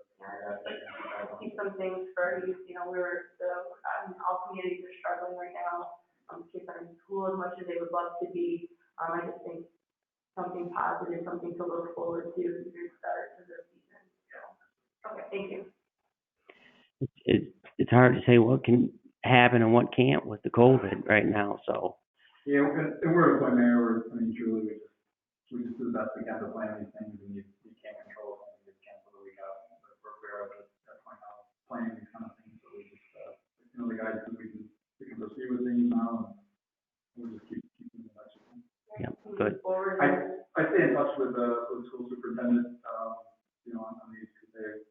Keep some things for youth, all communities are struggling right now. Kids aren't in school as much as they would love to be. I just think something positive, something to look forward to as we start to the season. So, okay, thank you. It's hard to say what can happen and what can't with the COVID right now, so. Yeah, and we're a point, Mayor, truly, we just do the best we can to plan these things, and you can't control something, you cancel the week out. But we're at that point now, planning these kind of things, so we just, the guys, we can proceed with things now, and we'll just keep moving the next one. Yeah, good. I stay in touch with the school superintendent, on these, because they're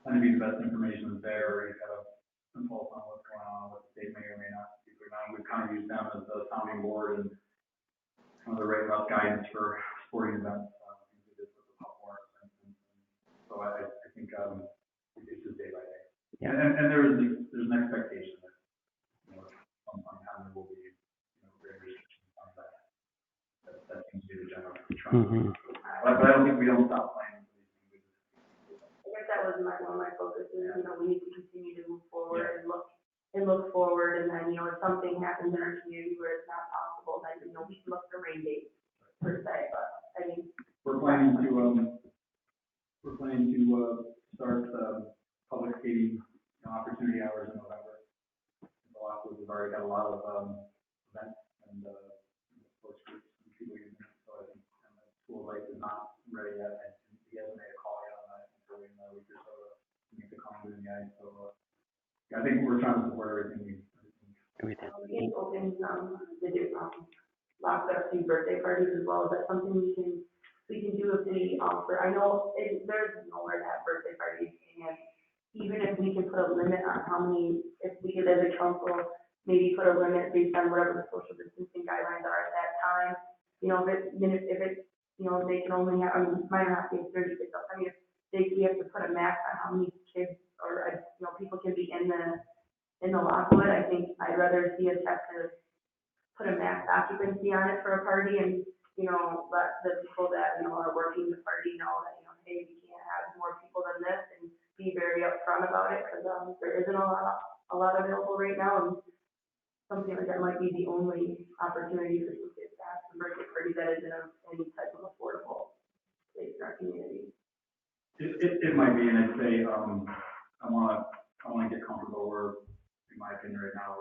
trying to be the best information is there, or you have a pulse on what's going on, what the state may or may not be going on. We've kind of used them as the sounding board and kind of the right rough guidance for sporting events, we did with the pop warrants, and so I think, it's just day by day. Yeah. And there's an expectation that, some point in time there will be, great restrictions on that. That seems to be the general trend. But I don't think we don't stop planning for these things. I guess that was one of my focuses, we need to continue to move forward and look forward, and then, if something happens in our community where it's not possible, then, we can look for rain dates per se, but, I mean. We're planning to start, public skating, opportunity hours in November. We've already got a lot of, events and, sports groups and people using it, so I think, the school life is not ready yet, and he hasn't made a call yet on that, until we know we just sort of make the call to the guys, so, I think we're trying to support everything. Everything. It opens, to do, lots of birthday parties as well. Is that something we can do if we offer? I know there's nowhere to have birthday parties, and even if we can put a limit on how many, if we could as a council, maybe put a limit based on whatever the social distancing guidelines are at that time. If it's, they can only have, might not be 30 kids. I mean, if we have to put a max on how many kids or, people can be in the Lockwood, I think I'd rather see us have to put a max occupancy on it for a party, and, let the people that, are working the party know that, hey, we can't have more people than this, and be very upfront about it, because, there isn't a lot available right now, and something like that might be the only opportunity for some kids to have some birthday party that is in any type of affordable place in our community. It might be, and I'd say, I wanna get comfortable where, in my opinion right now,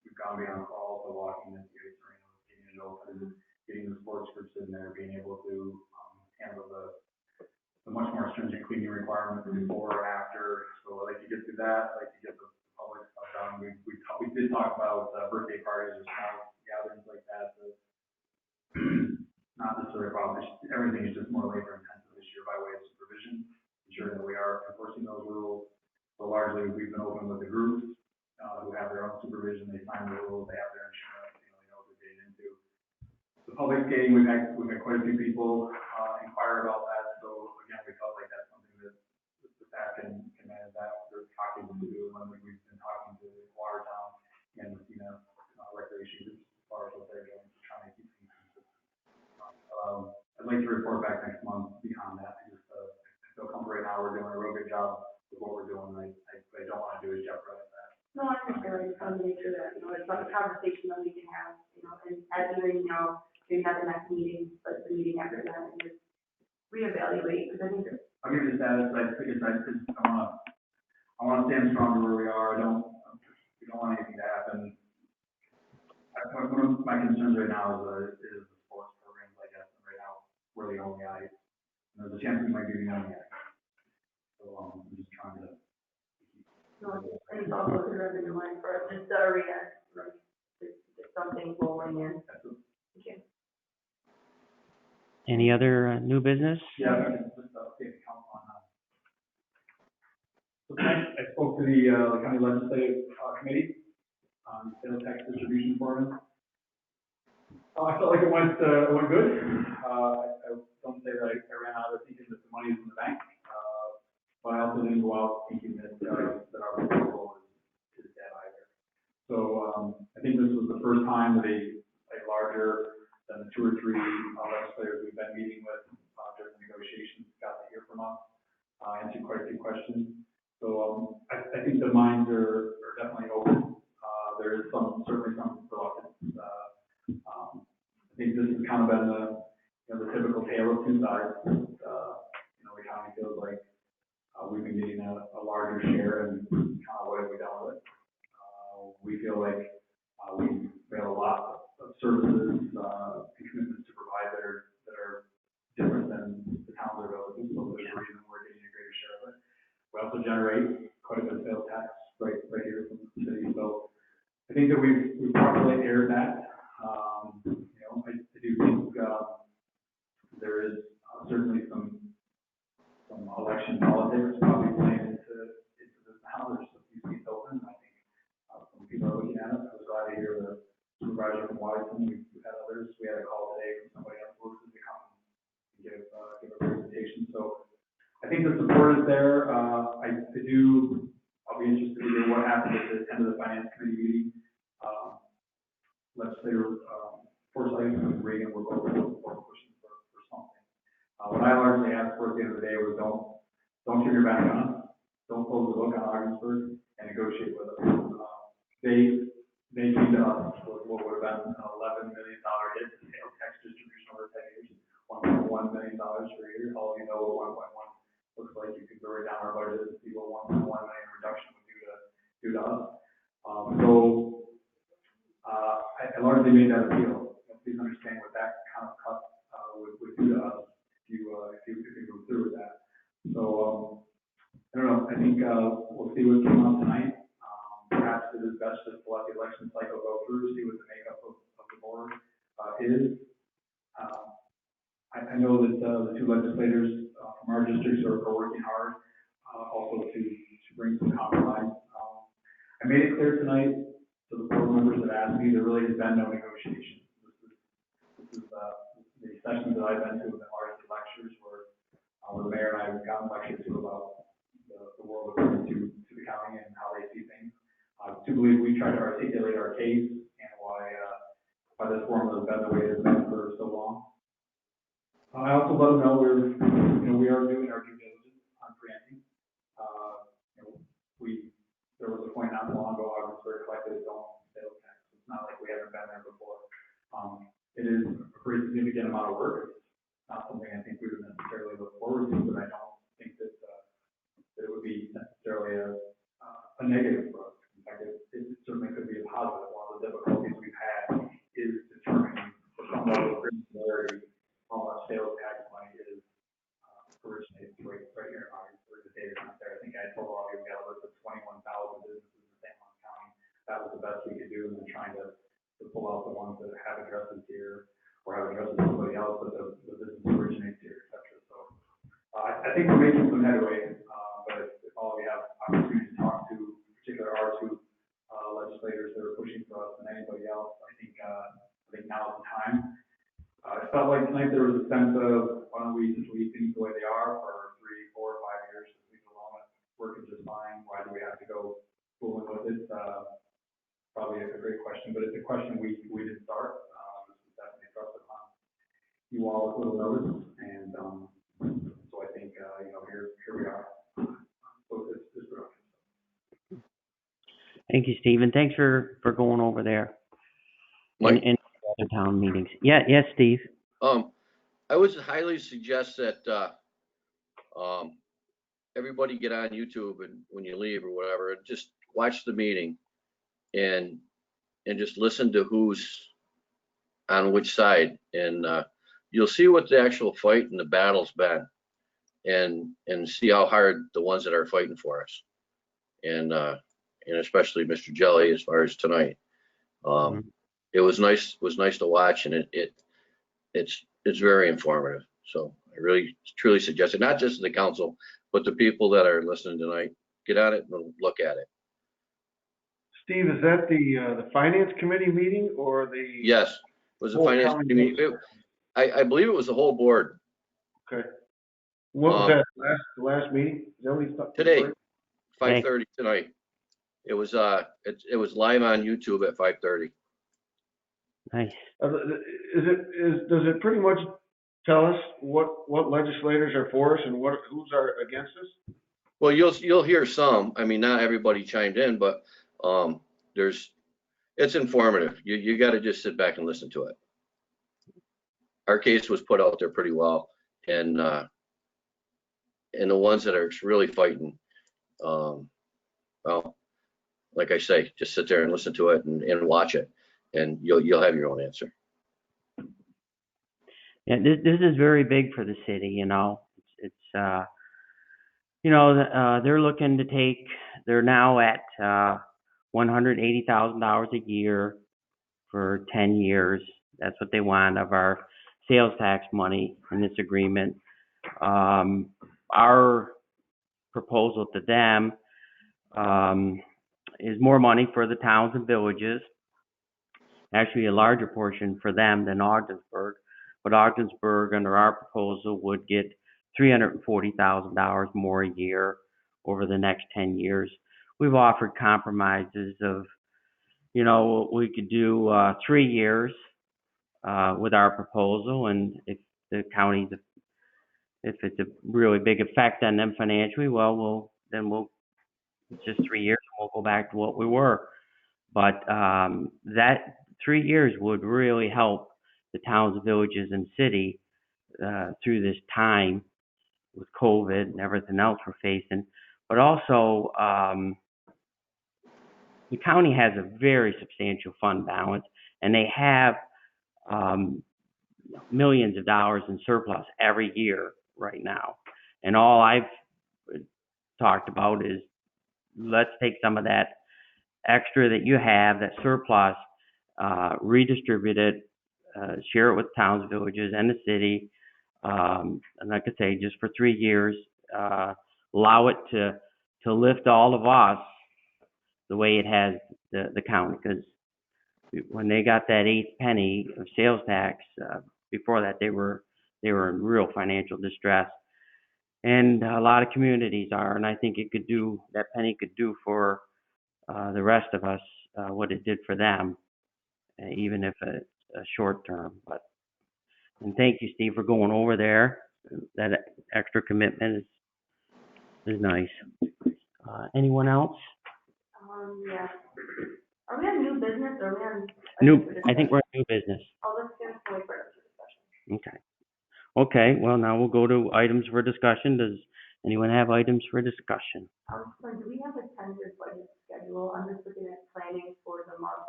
we've gone beyond calls, the walking into the ice arena, getting it open, getting the sports groups in there, being able to, handle the much more stringent cleaning requirements before or after. So I'd like to get through that, I'd like to get the public stuff done. We did talk about, birthday parties or small gatherings like that, but not necessarily a problem, everything is just more labor intensive this year by way of supervision, ensuring that we are enforcing those rules. So largely, we've been open with the groups, who have their own supervision, they sign the rules, they have their insurance, they know what they're getting into. The public skating, we've had quite a few people, inquire about that, so again, we felt like that's something that the staff can manage that, they're talking to do, and we've been talking to Watertown and Messina, recreation groups, as far as what they're doing, to try and keep things consistent. I'd like to report back next month beyond that. I feel comfortable right now, we're doing a real good job with what we're doing, I don't wanna do is jeopardize that. No, I understand, I just wanted to make sure that, it's not a conversation that we can have, and as you know, maybe not the next meeting, but the meeting after that, and just reevaluate, because I think that. I'll give you the status, I wanna stand strong where we are, we don't want anything to happen. One of my concerns right now is the sports programs, I guess, and right now, we're the only ice, and there's a chance we might be the only ice. So, I'm just trying to. No, and it's also the revenue line for us, just the arena, right, just something rolling in. Okay. Any other new business? Yeah, I can just, update the council on that. So tonight, I spoke to the county legislative, committee on sales tax distribution forum. I felt like it went good. I don't say that I ran out of thinking that the money is in the bank, but I also didn't go out thinking that our proposal is dead either. So, I think this was the first time that a larger than the two or three legislators we've been meeting with during the negotiations got to hear from us, answered quite a few questions. So, I think the minds are definitely open. There is certainly some reluctance. I think this has kind of been the typical tale of two sides. The county feels like we've been getting a larger share, and kind of what have we done with it? We feel like we have a lot of services and commitments to provide that are different than the towns or villages, so there's a reason we're getting a greater share of it. We also generate quite a bit of sales tax right here from the city, so I think that we've properly aired that. I do think there is certainly some election politics probably playing into this now. There's a few seats open, and I think some people are looking at it. I was glad to hear the supervisor from Washington. We've had others. We had a call today from somebody else who to come and give a presentation. So I think the support is there. I'll be interested to hear what happens at the end of the finance committee meeting. Legislator Forsythe and Reagan were both pushing for something. What I largely asked for at the end of the day was don't turn your back on us, don't close the book on Augsburg, and negotiate with us. They came to us with what would have been an $11 million hit to sales tax distribution over 10 years, $1.1 million per year. All of you know what 1.1 looks like. You can go right down our budget and see what 1.1 million reduction would do to us. I largely made that appeal. Please understand what that kind of cut would do to us if you go through with that. So I don't know. I think we'll see what came out tonight. Perhaps it is best just to let the election cycle go through, see what the makeup of the board is. I know that the two legislators from our districts are working hard also to bring some compromise. I made it clear tonight to the board members that asked me, there really has been no negotiation. This is the sessions that I've been to have been largely lectures where the mayor and I have gotten lectures to about the world according to the county and how they see things. I do believe we try to articulate our case and why this formula has been the way it has been for so long. I also let them know we are doing our due diligence on preempting. There was a point not long ago, Augsburg collected its own sales tax. It's not like we haven't been there before. It is a pretty significant amount of work. It's not something I think we would necessarily look forward to, but I don't think that negative for us. In fact, it certainly could be a positive. One of the difficulties we've had is determining with some level of granularity how much sales tax money is originated right here in August, where the data's not there. I think I told all of you, we got a list of 21,000 businesses in St. Louis County. That was the best we could do, and then trying to pull out the ones that have addresses here or have addresses somebody else, but the business originates here, et cetera. So I think we're making some headway, but if all we have opportunity to talk to, in particular our two legislators that are pushing for us and anybody else, I think now is the time. It felt like tonight there was a sense of, why don't we just leave things the way they are for 3, 4, 5 years, just leave it alone, it's working just fine, why do we have to go fooling with it? Probably a great question, but it's a question we did start. This was definitely thrust upon you all with a little notice, and so I think, here we are. So it's productive. Thank you, Steve, and thanks for going over there. Mike? In other town meetings. Yeah, yes, Steve. I would highly suggest that, everybody get on YouTube and when you leave or whatever, and just watch the meeting and just listen to who's on which side. And, you'll see what the actual fight and the battle's been and see how hard the ones that are fighting for us. And especially Mr. Jelly, as far as tonight. It was nice to watch, and it's very informative. So I really truly suggest it, not just the council, but the people that are listening tonight. Get on it and look at it. Steve, is that the finance committee meeting or the? Yes, it was a whole finance county committee. meeting? I believe it was the whole board. Okay. What was that, the last meeting? Is that what you thought? Today, 5:30 tonight. It was it was live on YouTube at 5:30. Nice. Does it pretty much tell us what legislators are for us and who's are against us? Well, you'll hear some. I mean, not everybody chimed in, but it's informative. You got to just sit back and listen to it. Our case was put out there pretty well, and the ones that are really fighting, well, like I say, just sit there and listen to it and watch it, and you'll have your own answer. Yeah, this is very big for the city. You know, it's they're looking to take. They're now at $180,000 a year for 10 years. That's what they want of our sales tax money in this agreement. Our proposal to them is more money for the towns and villages. Actually, a larger portion for them than Ogdensburg. But Ogdensburg, under our proposal, would get $340,000 more a year over the next 10 years. We've offered compromises of, we could do 3 years with our proposal, and if the counties, if it's a really big effect on them financially, well, it's just 3 years, and we'll go back to what we were. But that 3 years would really help the towns, villages, and city through this time with COVID and everything else we're facing. But also, the county has a very substantial fund balance, and they have millions of dollars in surplus every year right now. And all I've talked about is, let's take some of that extra that you have, that surplus, redistribute it, share it with towns, villages, and the city. And like I say, just for 3 years, allow it to lift all of us the way it has the county. Because when they got that 8th penny of sales tax, before that they were in real financial distress, and a lot of communities are. And I think that penny could do for the rest of us what it did for them, even if a short term. And thank you, Steve, for going over there. That extra commitment is nice. Anyone else? Yeah. Are we on new business or are we on? I think we're on new business. Oh, let's get into discussion. Okay, well, now we'll go to items for discussion. Does anyone have items for discussion? So do we have a tentative budget schedule. I'm just looking at planning for the month.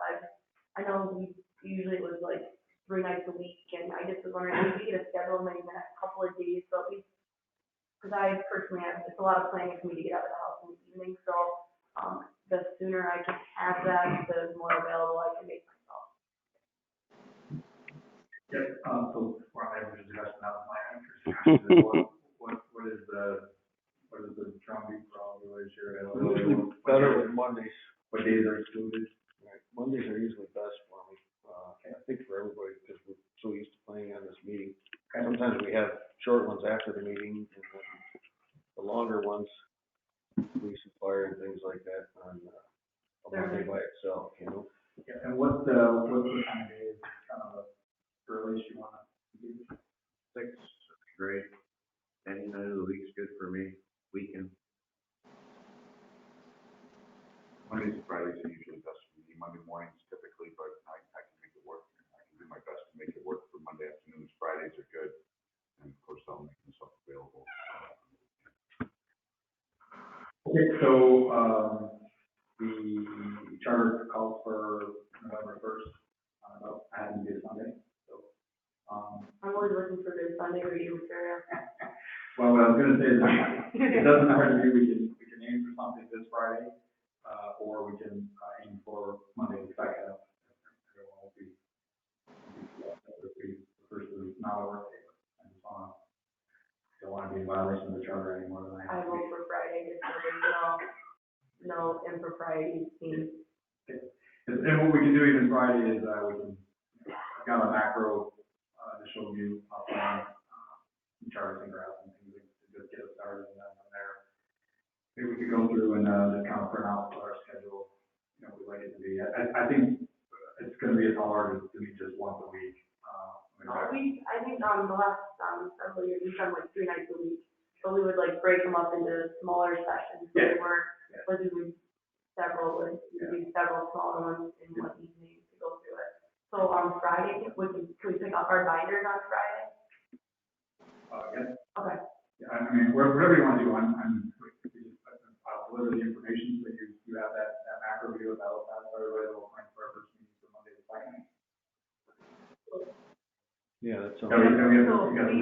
I know usually it was like 3 nights a week, and I just was wondering if we get a schedule maybe the next couple of days, so at least, because I personally have, it's a lot of planning for me to get out of the house in the evening, so, the sooner I can have that, the more available I can make myself. Yep, so, well, I was addressing that with my answers. What is the drumbeat for all the ways here? Usually better with Mondays. What days are excluded? Right. Mondays are usually best for me, I think for everybody, because we're so used to planning on this meeting. Sometimes we have short ones after the meeting, and then the longer ones, police and fire and things like that on a Monday by itself, you know? Yeah, and what's the kind of days, kind of the earliest you wanna do? 6, great. Any night of the week's good for me. Weekend. Mondays and Fridays are usually best for me, Monday mornings typically, but I can make it work. I can do my best to make it work for Monday afternoons, Fridays are good, and of course I'll make myself available. Okay, so, the charter calls for November 1st, about adding this Sunday, so, I'm always looking for good Sunday reading material. well, what I was gonna say is, it doesn't matter to me, we can aim for something this Friday, or we can, aim for Monday the 2nd. Everyone will be, the first of the week, not a work day, I just don't wanna be in violation of the charter anymore than I I have to vote be. for Friday, just so there's no improprieties seen. And what we can do even Friday is, we can, I've got a macro, initial view of, charts and graphs and things to just get us started, and then from there, maybe we could go through and, just kind of print out what our schedule, you know, we'd like it to be. I think it's gonna be a tall order to meet just once a week, I think, the last, several years, we've done like 3 nights a week, but we would like break them up into smaller sessions, so they weren't, like, we would do several smaller ones in one evening to go through it. So on Friday, can we pick up our binders on Friday? Yeah. Okay. Yeah, I mean, whatever you wanna do, I'll deliver the information, so you have that macro view of that'll satisfy everybody, will plan for our first meeting for Monday the 2nd. Yeah, that's all. So we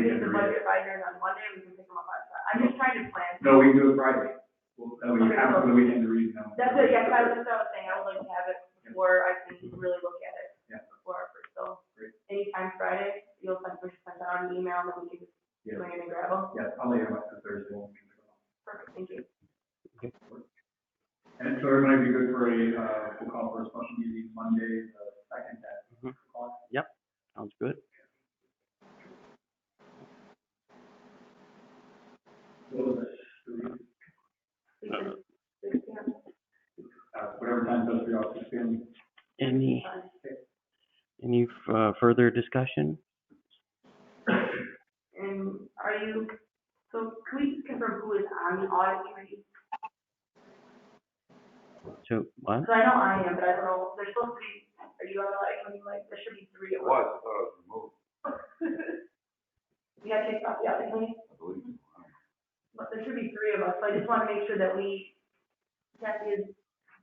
get the budget binders on Monday, we can pick them up on Friday. I'm just trying to plan. No, we can do it Friday. Well, you Okay, have so- for the weekend to read them. That's it, yeah, that's what I was saying, I would like to have it before I can really look at it. Yeah. Before our first, so. Great. Anytime Friday, you'll send out an email, and then we can just swing in and grab them. Yeah, I'll let you know by Thursday. Perfect, thank you. And so everybody be good for we'll call for a special meeting Monday, the 2nd at 6 o'clock. Yep, sounds good. What was it? 3? Whatever time does for y'all, 6 p.m. Any further discussion? And so can we confirm who is on the audit committee? So, what? So I know I am, but I don't know, there's supposed to be, are you on the audit committee, like, there should be 3 of us. I thought it was removed, You got kicked off the audit committee? I believe. I don't know. But there should be 3 of us, so I just wanna make sure that Kathy, do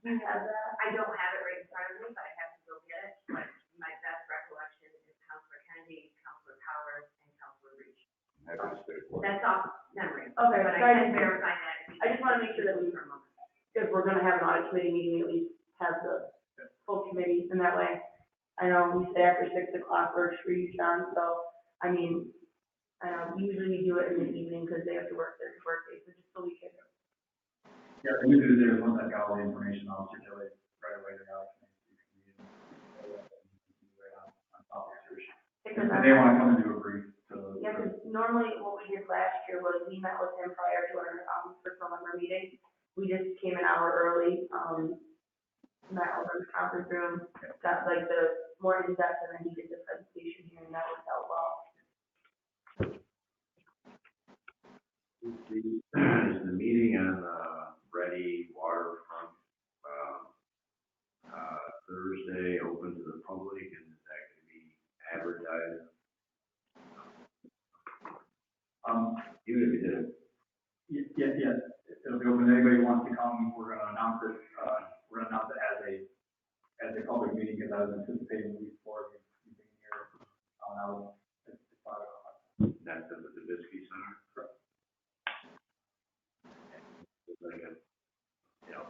you have that? I don't have it right in front of me, but I have to go get it, but my best recollection is Counselor Kennedy, Counselor Powers, and Counselor Reach. I'm happy to stay for it. That's off memory. Okay, But I so can verify that. I just wanna make sure that if we're gonna have an audit committee meeting, at least have the full committee, and that way, I know we say after 6 o'clock works for you, John, so, I mean, usually we do it in the evening, because they have to work their workday, so just so we can. Yeah, the good news there is once I've got all the information, I'll circulate right away to y'all. On top of your issue. And they wanna come and do a brief, so. Yeah, because normally what we did last year was we met with him prior to our, first November meeting. We just came an hour early, met over in the conference room, got like the more in-depth, and then he did the presentation here, and that worked out well. Is the meeting on, Ready Waterfront, Thursday open to the public, and is that gonna be advertised? Even if you did it. Yeah, it'll be open to anybody who wants to come, we're gonna announce it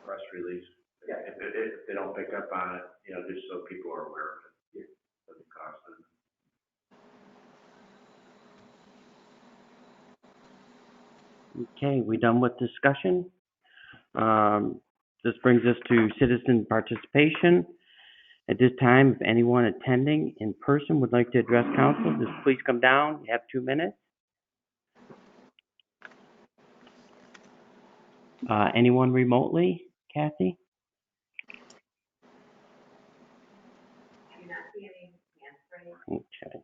press release. If they don't pick up on it, just so people are aware of it. Yeah. Doesn't cost them. Okay, we done with discussion? This brings us to citizen participation. At this time, if anyone attending in person would like to address council, just please come down. You have 2 minutes. Anyone remotely? Kathy? I do not see any hands raised. Okay.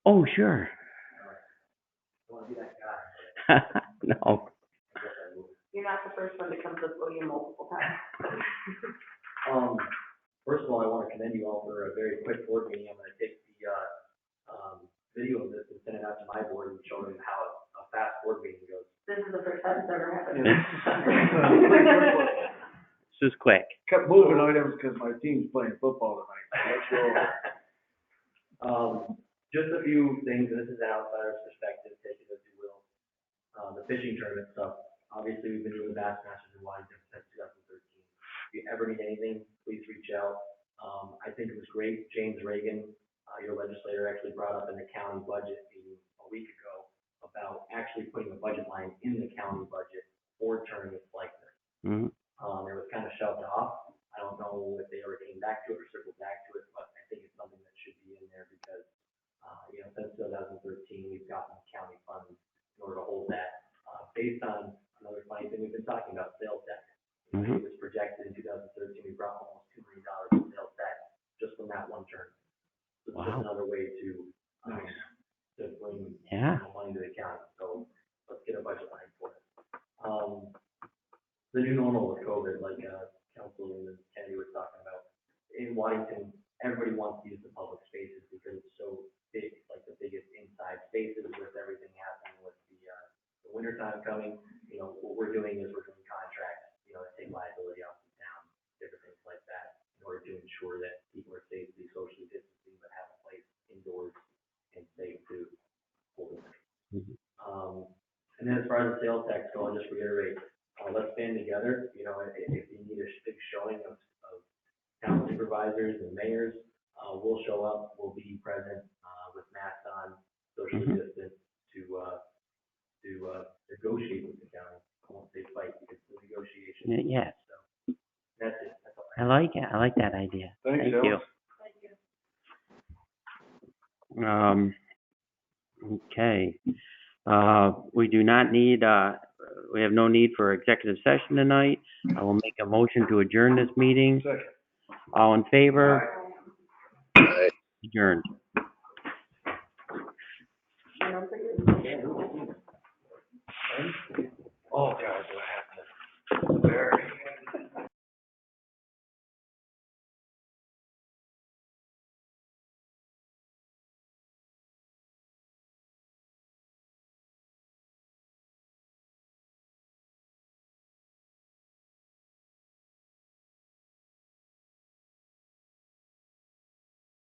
Oh, sure. No. You're not the first one to come to the podium multiple times. First of all, I want to commend you all for a very quick board meeting. I'm going to take the, video of this and send it out to my board and show them how a fast board meeting goes. This is the first time it's ever happened. This is quick. Kept moving items because my team's playing football tonight. Let's go. Just a few things, and this is an outsider's perspective, take it as you will. The fishing tournament stuff, obviously, we've been doing the Bass Masters in Washington since 2013. If you ever need anything, please reach out. I think it was great, James Reagan, your legislator, actually brought up in the county budget meeting a week ago about actually putting a budget line in the county budget for tournaments like this. Mm-hmm. It was kind of shoved off. I don't know if they ever came back to it or circled back to it, but I think it's something that should be in there because, since 2013, we've gotten county funds in order to hold that. Based on another funny thing we've been talking about, sales tax. Mm-hmm. It was projected in 2013, we brought almost $2 million in sales tax just from that one tournament. So it's just another way to, to bring money to the county. So let's get a budget line for it. The new normal with COVID, like Councilman Kennedy was talking about, in Waddington, everybody wants to use the public spaces because it's so big, it's like the biggest inside spaces with everything happening with the winter time coming. What we're doing is we're doing contracts, to take liability off the town, different things like that, in order to ensure that people are safely socially distancing, but have a place indoors and safe to hold it. And then as far as the sales tax go, I'll just reiterate, let's band together. If you need a big showing of town supervisors and mayors, we'll show up, we'll be present, with masks on, socially distant to negotiate with the county. I won't say fight, it's the negotiation. Yes. So that's it. That's all I like it. I like that idea. Thanks, Thank Alex. you. Okay. We do not need, we have no need for executive session tonight. I will make a motion to adjourn this meeting. Second. All in favor? Adjourned. I don't think it's. Oh, God.